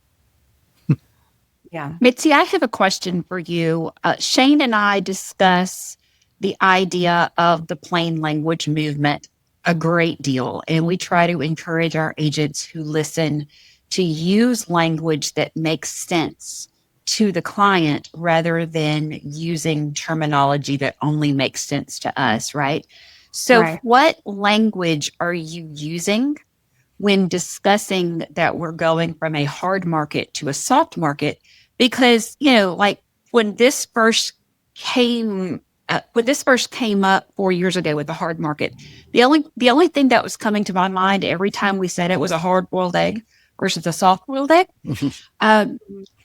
Yeah. Mitzi, I have a question for you. Shane and I discuss the idea of the plain language movement a great deal, and we try to encourage our agents who listen to use language that makes sense to the client rather than using terminology that only makes sense to us, right? So what language are you using when discussing that we're going from a hard market to a soft market? Because, like when this first came up 4 years ago with the hard market, the only thing that was coming to my mind every time we said it was a hard-boiled egg versus a soft-boiled egg.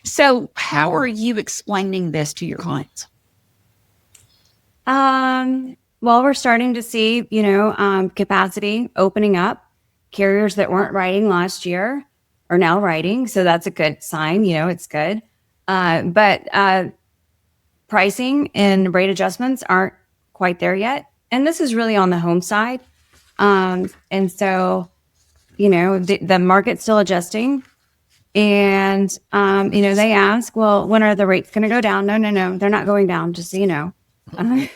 So how are you explaining this to your clients? Well, we're starting to see, capacity opening up. Carriers that weren't writing last year are now writing. So that's a good sign. It's good. But pricing and rate adjustments aren't quite there yet. And this is really on the home side. And so, the market's still adjusting. And, they ask, well, when are the rates going to go down? No, they're not going down, just so you know. I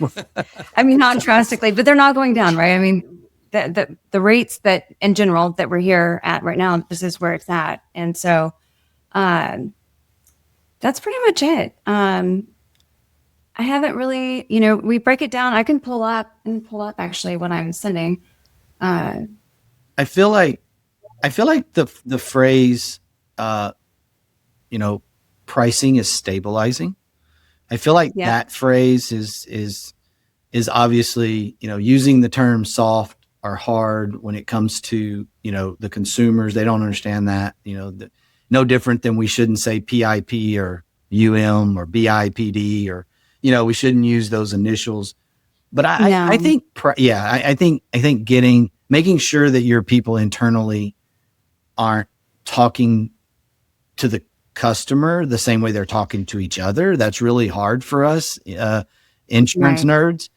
mean, not drastically, but they're not going down, right? I mean, the rates that in general that we're here at right now, this is where it's at. And so that's pretty much it. I haven't really, we break it down. I can pull up actually what I'm sending. I feel like the phrase, pricing is stabilizing. I feel like that phrase is obviously, using the term soft or hard when it comes to, the consumers. They don't understand that, no different than we shouldn't say PIP or UM or BIPD, or, we shouldn't use those initials. But I think, making sure that your people internally aren't talking to the customer the same way they're talking to each other. That's really hard for us, insurance nerds.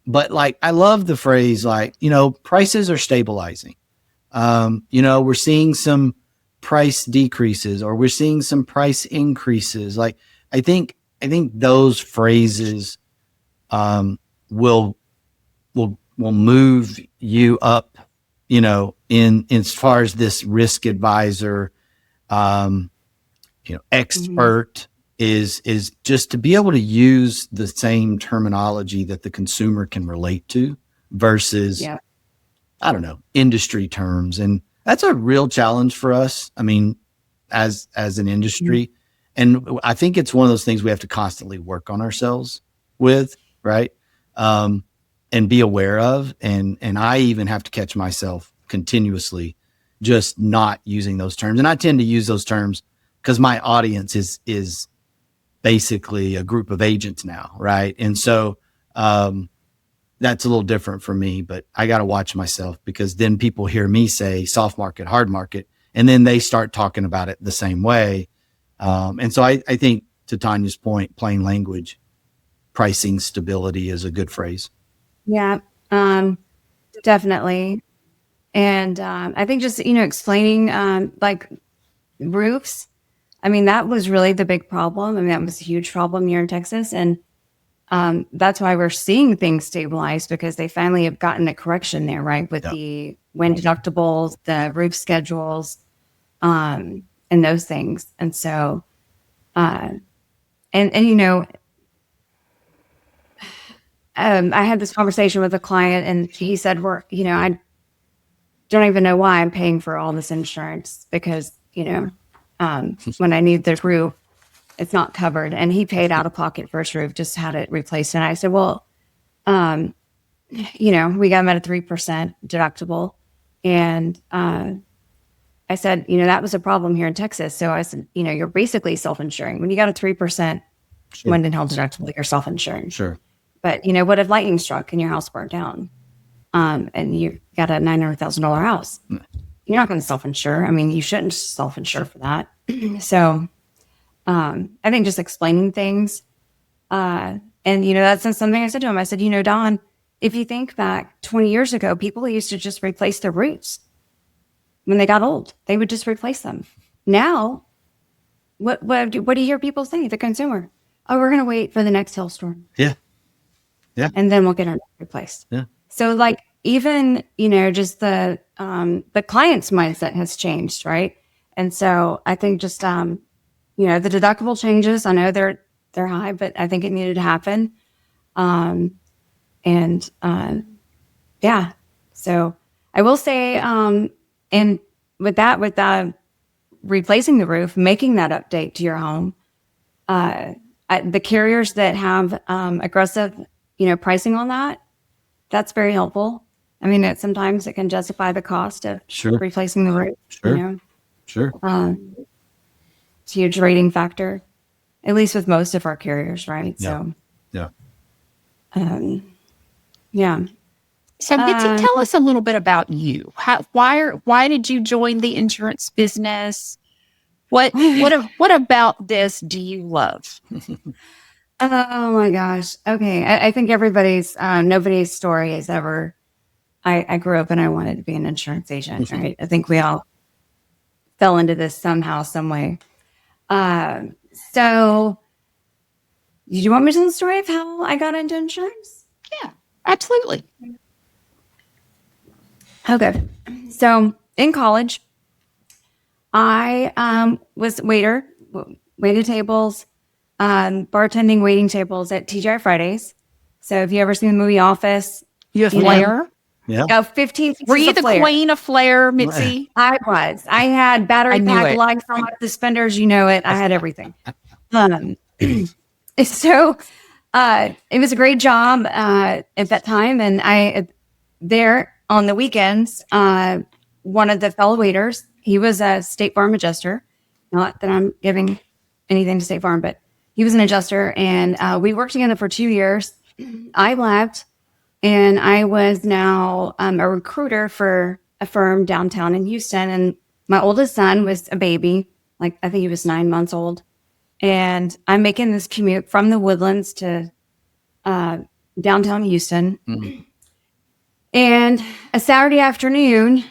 But like, I love the phrase, like, prices are stabilizing. We're seeing some price decreases, or we're seeing some price increases. Like, I think those phrases, will move you up, in as far as this risk advisor, expert is just to be able to use the same terminology that the consumer can relate to versus, I don't know, industry terms. And that's a real challenge for us. I mean, as an industry. And I think it's one of those things we have to constantly work on ourselves with, right? And be aware of. And I even have to catch myself continuously just not using those terms. And I tend to use those terms because my audience is basically a group of agents now, right? And so, that's a little different for me, but I got to watch myself, because then people hear me say soft market, hard market, and then they start talking about it the same way. And so I think, to Tonya's point, plain language, pricing stability is a good phrase. Yeah, definitely. And I think just, explaining like roofs. I mean, that was really the big problem. I mean, that was a huge problem here in Texas. And that's why we're seeing things stabilize, because they finally have gotten a correction there, right? With the wind deductibles, the roof schedules, and those things. And so, I had this conversation with a client, and he said, I don't even know why I'm paying for all this insurance, because, when I need the roof, it's not covered. And he paid out of pocket for his roof, just had it replaced. And I said, well, we got him at a 3% deductible. And I said, that was a problem here in Texas. So I said, you're basically self-insuring. When you got a 3% wind and hail deductible, you're self-insuring. Sure. But, what if lightning struck and your house burnt down? And you got a $900,000 house? You're not going to self-insure. I mean, you shouldn't self-insure for that. So I think just explaining things. And, that's something I said to him. I said, Don, if you think back 20 years ago, people used to just replace their roofs. When they got old, they would just replace them. Now, what do you hear people say? The consumer, oh, we're going to wait for the next hailstorm. Yeah. Yeah. And then we'll get it replaced. Yeah. So like, even, just the client's mindset has changed. Right. And so I think just, the deductible changes, I know they're high, but I think it needed to happen. Yeah. So I will say, and with replacing the roof, making that update to your home, the carriers that have aggressive, pricing on that, that's very helpful. I mean, sometimes it can justify the cost of replacing the roof. Sure. Sure. It's a huge rating factor, at least with most of our carriers, right? Yeah. So, yeah. Yeah. So, Mitzi, tell us a little bit about you. Why did you join the insurance business? What about this do you love? Oh my gosh. Okay. I think nobody's story is ever, I grew up and I wanted to be an insurance agent, right? I think we all fell into this somehow, some way. So do you want me to tell the story of how I got into insurance? Yeah, absolutely. Okay. So in college, I was waited tables, bartending waiting tables at TGI Fridays. So if you ever seen the movie Office, you have flair. Yeah. 15. Were you the queen of flair, Mitzi? I was. I had battery pack lights on my suspenders. You know it. I had everything. So it was a great job at that time. And there on the weekends, one of the fellow waiters, he was a State Farm adjuster. Not that I'm giving anything to State Farm, but he was an adjuster. And we worked together for 2 years. I left, and I was now a recruiter for a firm downtown in Houston. And my oldest son was a baby, like I think he was 9 months old. And I'm making this commute from the Woodlands to downtown Houston. Mm-hmm. And a Saturday afternoon,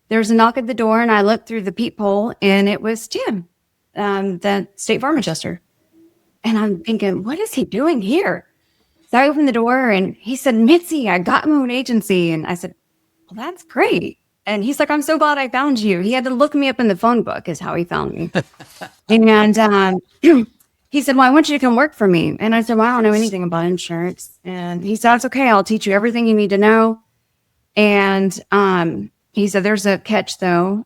there's a knock at the door, and I looked through the peephole, and it was Tim, the State Farm adjuster. And I'm thinking, what is he doing here? So I opened the door, and he said, Mitzi, I got my own agency. And I said, well, that's great. And he's like, I'm so glad I found you. He had to look me up in the phone book is how he found me. And he said, well, I want you to come work for me. And I said, well, I don't know anything about insurance. And he said, it's okay. I'll teach you everything you need to know. And he said, there's a catch, though.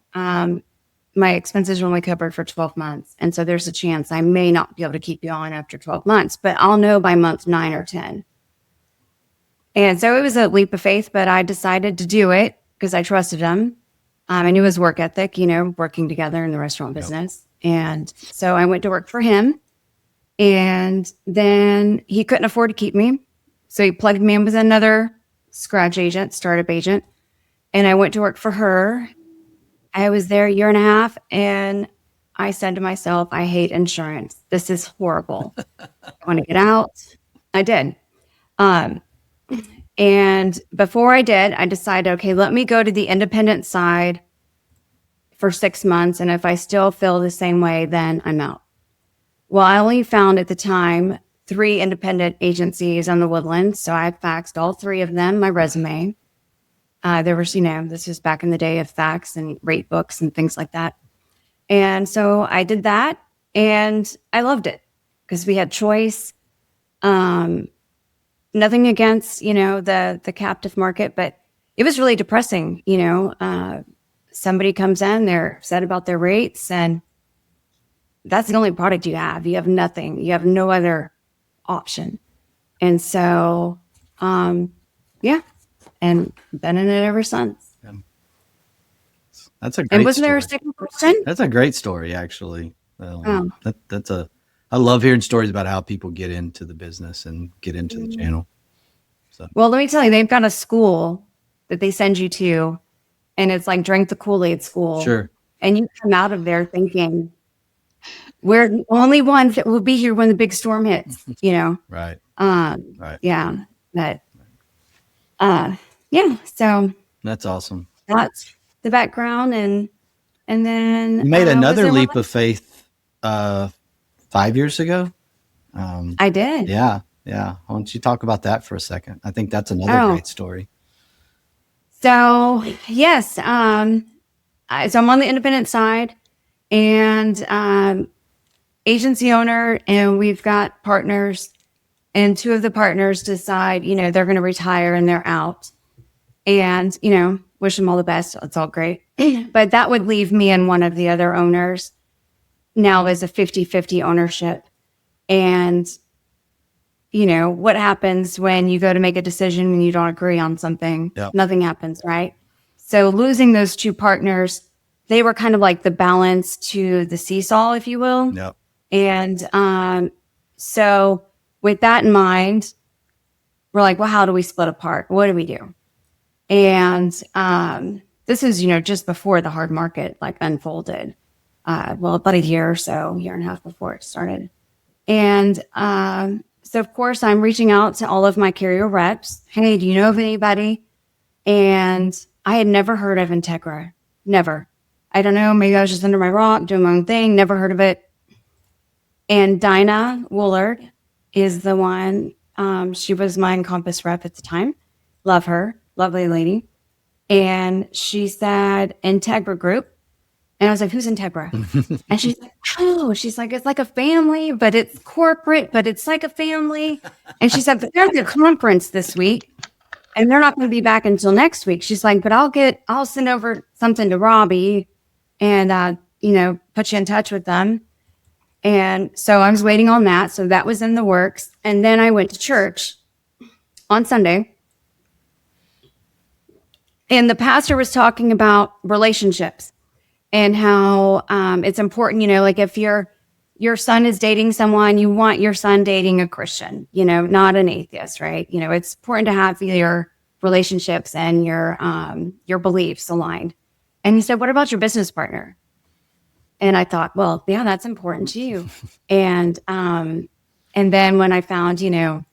My expenses are only covered for 12 months. And so there's a chance I may not be able to keep you on after 12 months, but I'll know by month 9 or 10. And so it was a leap of faith, but I decided to do it because I trusted him. I knew his work ethic, working together in the restaurant business. Yep. And so I went to work for him, and then he couldn't afford to keep me. So he plugged me in with another scratch agent, startup agent, and I went to work for her. I was there a year and a half, and I said to myself, I hate insurance. This is horrible. I want to get out. I did. And before I did, I decided, okay, let me go to the independent side for 6 months. And if I still feel the same way, then I'm out. Well, I only found at the time 3 independent agencies on the Woodlands. So I faxed all 3 of them my resume. There was, this was back in the day of fax and rate books and things like that. And so I did that, and I loved it because we had choice. Nothing against, the captive market, but it was really depressing. Somebody comes in, they're upset about their rates, and that's the only product you have. You have nothing. You have no other option. And so, yeah, and been in it ever since. Yeah. That's a great And wasn't story. there a second question? That's a great story, actually. I love hearing stories about how people get into the business and get into the channel. So. Well, let me tell you, they've got a school that they send you to, and it's like drink the Kool-Aid school. Sure. And you come out of there thinking, we're the only ones that will be here when the big storm hits, Right. Right. Yeah. But, yeah. So that's awesome. That's the background. And then you made another leap of faith 5 years ago. I did. Yeah. Why don't you talk about that for a second? I think that's another great story. So yes. So I'm on the independent side, and agency owner, and we've got partners, and 2 of the partners decide, they're going to retire and they're out, and, wish them all the best. It's all great. But that would leave me and one of the other owners now as a 50-50 ownership. And, what happens when you go to make a decision and you don't agree on something? Yep. Nothing happens, right? So losing those 2 partners, they were kind of like the balance to the seesaw, if you will. Yep. And so with that in mind, we're like, well, how do we split apart? What do we do? And this is, just before the hard market unfolded. About a year or so, year and a half before it started. And so, of course, I'm reaching out to all of my carrier reps. Hey, do you know of anybody? And I had never heard of Integra. Never. I don't know. Maybe I was just under my rock doing my own thing. Never heard of it. And Dinah Woolard is the one. She was my Encompass rep at the time. Love her. Lovely lady. And she said, Integra Group. And I was like, who's Integra? And she's like, it's like a family, but it's corporate, but it's like a family. And she said, but they're at the conference this week, and they're not going to be back until next week. She's like, but I'll send over something to Robbie and, put you in touch with them. And so I was waiting on that. So that was in the works. And then I went to church on Sunday. And the pastor was talking about relationships and how it's important, if your son is dating someone, you want your son dating a Christian, not an atheist, right? It's important to have your relationships and your beliefs aligned. And he said, what about your business partner? And I thought, well, yeah, that's important to you. And then when I found,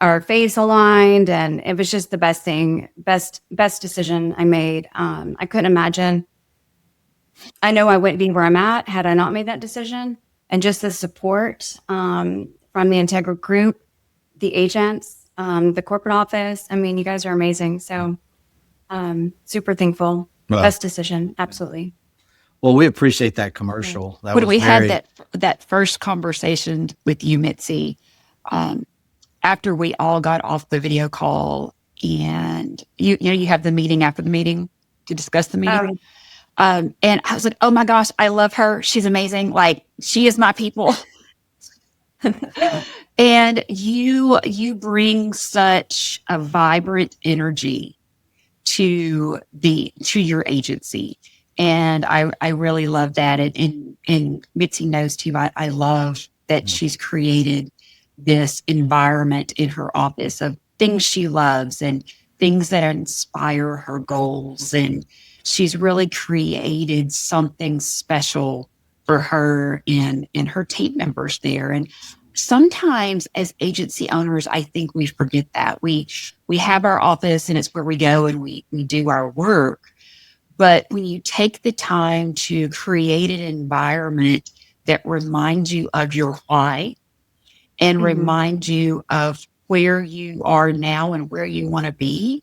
our face aligned, and it was just the best thing, best decision I made. I couldn't imagine. I know I wouldn't be where I'm at had I not made that decision. And just the support from the Integra Group, the agents, the corporate office. I mean, you guys are amazing. So super thankful. Well, best decision. Absolutely. Well, we appreciate that commercial. When we had that first conversation with you, Mitzi, after we all got off the video call, and you have the meeting after the meeting to discuss the meeting. And I was like, oh my gosh, I love her. She's amazing. Like, she is my people. And you bring such a vibrant energy to your agency. And I really love that. And Mitzi knows too, I love that she's created this environment in her office of things she loves and things that inspire her goals. And she's really created something special for her and her team members there. And sometimes as agency owners, I think we forget that. We have our office and it's where we go and we do our work. But when you take the time to create an environment that reminds you of your why and remind you of where you are now and where you want to be,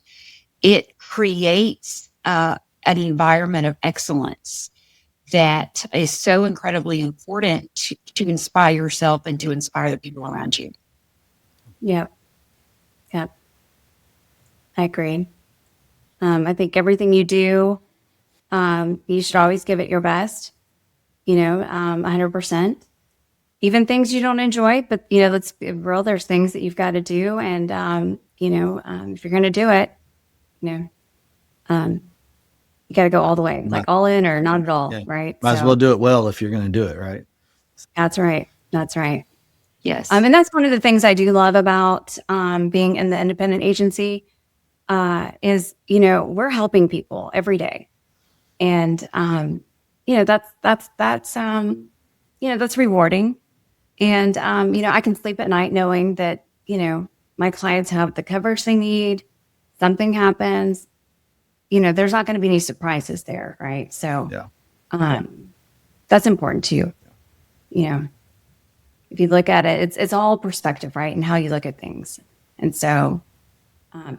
it creates an environment of excellence that is so incredibly important to inspire yourself and to inspire the people around you. Yep. I agree. I think everything you do, you should always give it your best, 100%. Even things you don't enjoy, but, let's be real, there's things that you've got to do. And, if you're going to do it, you got to go all the way, like all in or not at all, right? Might as well do it well if you're going to do it, right? That's right. Yes. And that's one of the things I do love about being in the independent agency is, we're helping people every day. And, that's rewarding. And, I can sleep at night knowing that, my clients have the coverage they need. Something happens, there's not going to be any surprises there. Right. So, that's important too. If you look at it, it's all perspective, right? And how you look at things. And so,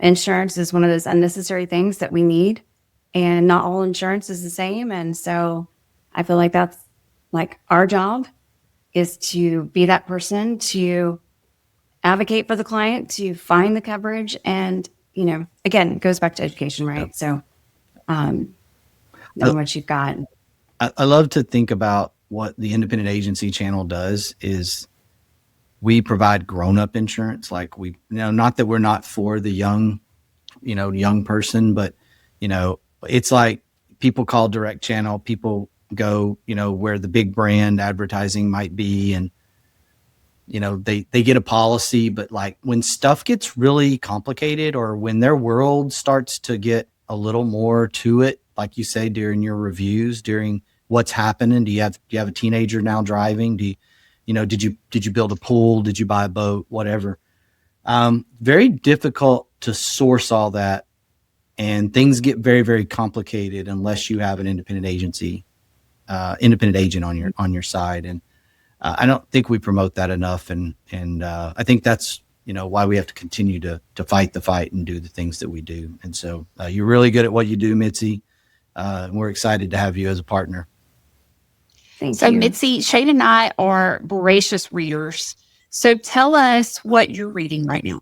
insurance is one of those unnecessary things that we need, and not all insurance is the same. And so I feel like that's like our job is to be that person to advocate for the client, to find the coverage. And, again, it goes back to education, right? Yep. So, knowing what you've got. I love to think about what the independent agency channel does is we provide grown-up insurance. Like not that we're not for the young person, but, it's like people call direct channel, people go, where the big brand advertising might be. And, they get a policy, but like when stuff gets really complicated or when their world starts to get a little more to it, like you say, during your reviews, during what's happening, do you have a teenager now driving? Did you build a pool? Did you buy a boat? Whatever. Very difficult to source all that. And things get very, very complicated unless you have an independent agent on your side. And I don't think we promote that enough. And I think that's, why we have to continue to fight the fight and do the things that we do. And so you're really good at what you do, Mitzi. And we're excited to have you as a partner. Thank you. Mitzi, Shane and I are voracious readers. So tell us what you're reading right now.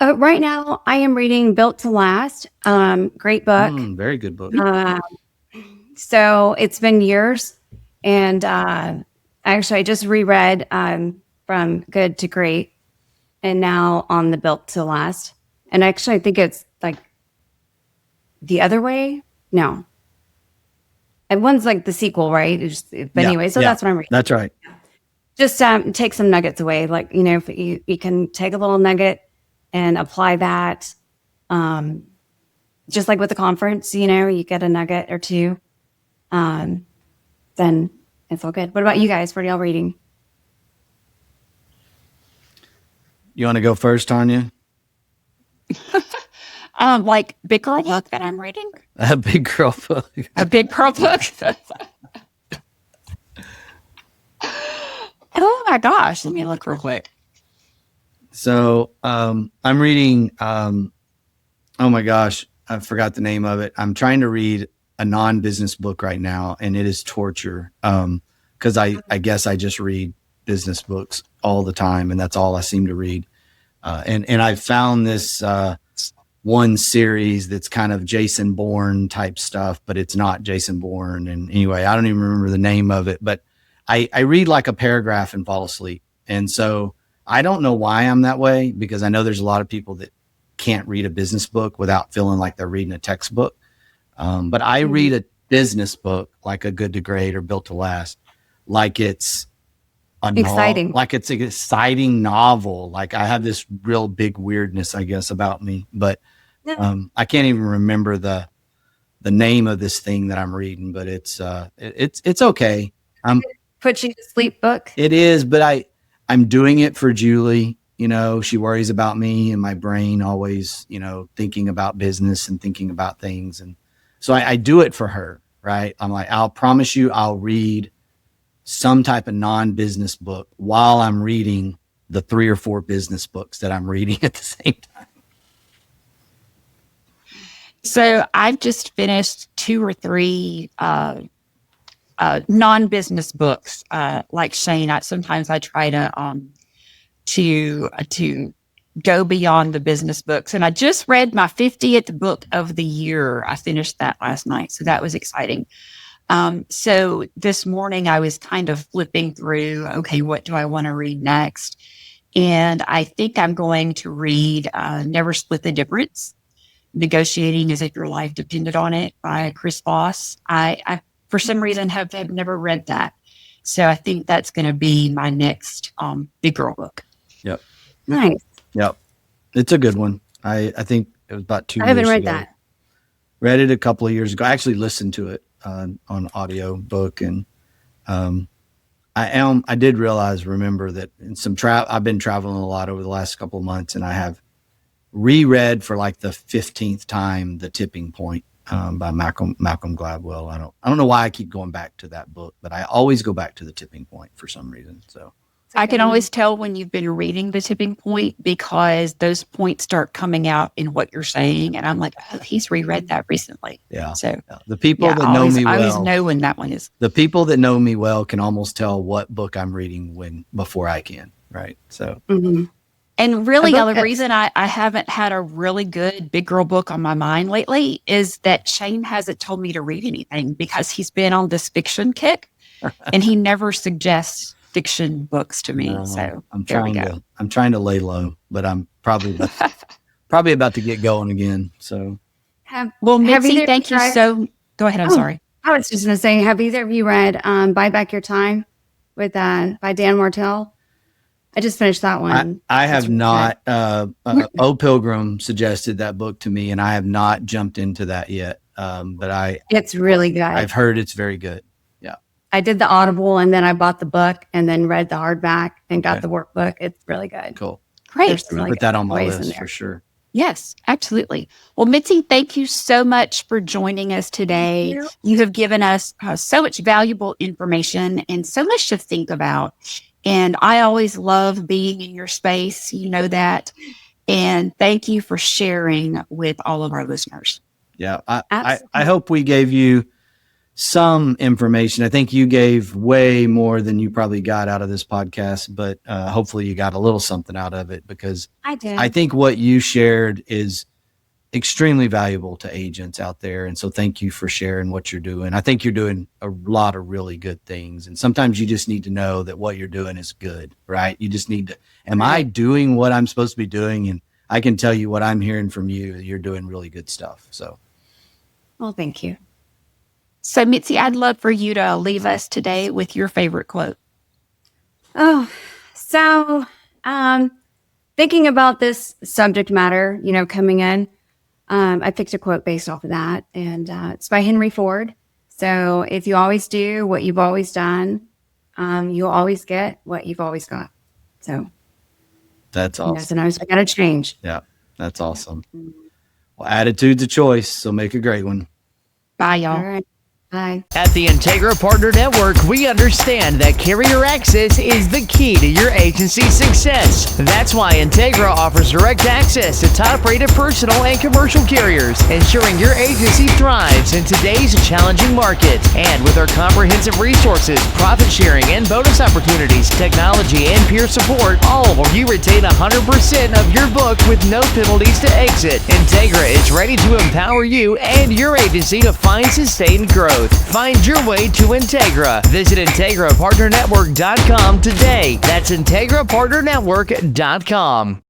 Right now, I am reading Built to Last. Great book. Very good book. So it's been years. And actually, I just reread From Good to Great and now on the Built to Last. And actually, I think it's like the other way. No. And one's like the sequel, right? Anyway, that's what I'm reading. That's right. Just take some nuggets away. Like, if you can take a little nugget and apply that. Just like with the conference, you get a nugget or two. Then it's all good. What about you guys? What are y'all reading? You want to go first, Tonya? Like big girl book that I'm reading. A big girl book. A big girl book. Oh my gosh! Let me look real quick. So I'm reading. Oh my gosh, I forgot the name of it. I'm trying to read a non-business book right now, and it is torture. Because I guess I just read business books all the time, and that's all I seem to read. And I found this one series that's kind of Jason Bourne type stuff, but it's not Jason Bourne. And anyway, I don't even remember the name of it, but I read like a paragraph and fall asleep. And so I don't know why I'm that way, because I know there's a lot of people that can't read a business book without feeling like they're reading a textbook. But I read a business book like A Good to Great or Built to Last, like it's exciting. Like it's an exciting novel. Like I have this real big weirdness, I guess, about me, but I can't even remember the name of this thing that I'm reading, but it's okay. Put you to sleep book. It is, but I'm doing it for Julie. You know, she worries about me and my brain always, you know, thinking about business and thinking about things. And so I do it for her, right? I'm like, I'll promise you I'll read some type of non-business book while I'm reading the 3 or 4 business books that I'm reading at the same time. So I've just finished 2 or 3 non-business books. Like Shane, sometimes I try to go beyond the business books. And I just read my 50th book of the year. I finished that last night, so that was exciting. So this morning I was kind of flipping through, okay, what do I want to read next? And I think I'm going to read Never Split the Difference, Negotiating as If Your Life Depended on It by Chris Voss. I for some reason have never read that. So I think that's going to be my next big girl book. Yep. Nice. Yep. It's a good one. I think it was about 2 years ago. I haven't read that. Read it a couple of years ago. I actually listened to it on audio book, and I did remember that in some I've been traveling a lot over the last couple of months, and I have reread for like the 15th time The Tipping Point by Malcolm Gladwell. I don't know why I keep going back to that book, but I always go back to The Tipping Point for some reason. So I can always tell when you've been reading The Tipping Point because those points start coming out in what you're saying. And I'm like, oh, he's reread that recently. Yeah. So the people that know me well, I always know when that one is. The people that know me well can almost tell what book I'm reading before I can. Right. So. Mm-hmm. And really, the other reason I haven't had a really good big girl book on my mind lately is that Shane hasn't told me to read anything because he's been on this fiction kick and he never suggests fiction books to me. So I'm trying to lay low, but I'm probably about to get going again. So, Mitzi, thank you so. Go ahead. I'm sorry. I was just going to say, have either of you read "Buy Back Your Time" by Dan Martell? I just finished that one. I have not. O Pilgrim suggested that book to me, and I have not jumped into that yet. But it's really good. I've heard it's very good. Yeah. I did the Audible, and then I bought the book, and then read the hardback, and got the workbook. It's really good. Cool. Great. Really put that on my list for sure. Yes, absolutely. Well, Mitzi, thank you so much for joining us today. You have given us so much valuable information and so much to think about. And I always love being in your space. You know that. And thank you for sharing with all of our listeners. Yeah. I hope we gave you some information. I think you gave way more than you probably got out of this podcast, but hopefully you got a little something out of it, because I did. I think what you shared is extremely valuable to agents out there. And so thank you for sharing what you're doing. I think you're doing a lot of really good things. And sometimes you just need to know that what you're doing is good, right? You just need to, am I doing what I'm supposed to be doing? And I can tell you what I'm hearing from you, you're doing really good stuff. So. Well, thank you. So Mitzi, I'd love for you to leave us today with your favorite quote. Oh, so thinking about this subject matter, coming in, I picked a quote based off of that, and it's by Henry Ford. So if you always do what you've always done, you'll always get what you've always got. So that's awesome. I got to change. Yeah, that's awesome. Well, attitude's a choice, so make a great one. Bye, y'all. All right. Bye. At the Integra Partner Network, we understand that carrier access is the key to your agency's success. That's why Integra offers direct access to top-rated personal and commercial carriers, ensuring your agency thrives in today's challenging market. And with our comprehensive resources, profit sharing and bonus opportunities, technology and peer support, all while you retain 100% of your book with no penalties to exit. Integra is ready to empower you and your agency to find sustained growth. Find your way to Integra. Visit IntegraPartnerNetwork.com today. That's IntegraPartnerNetwork.com.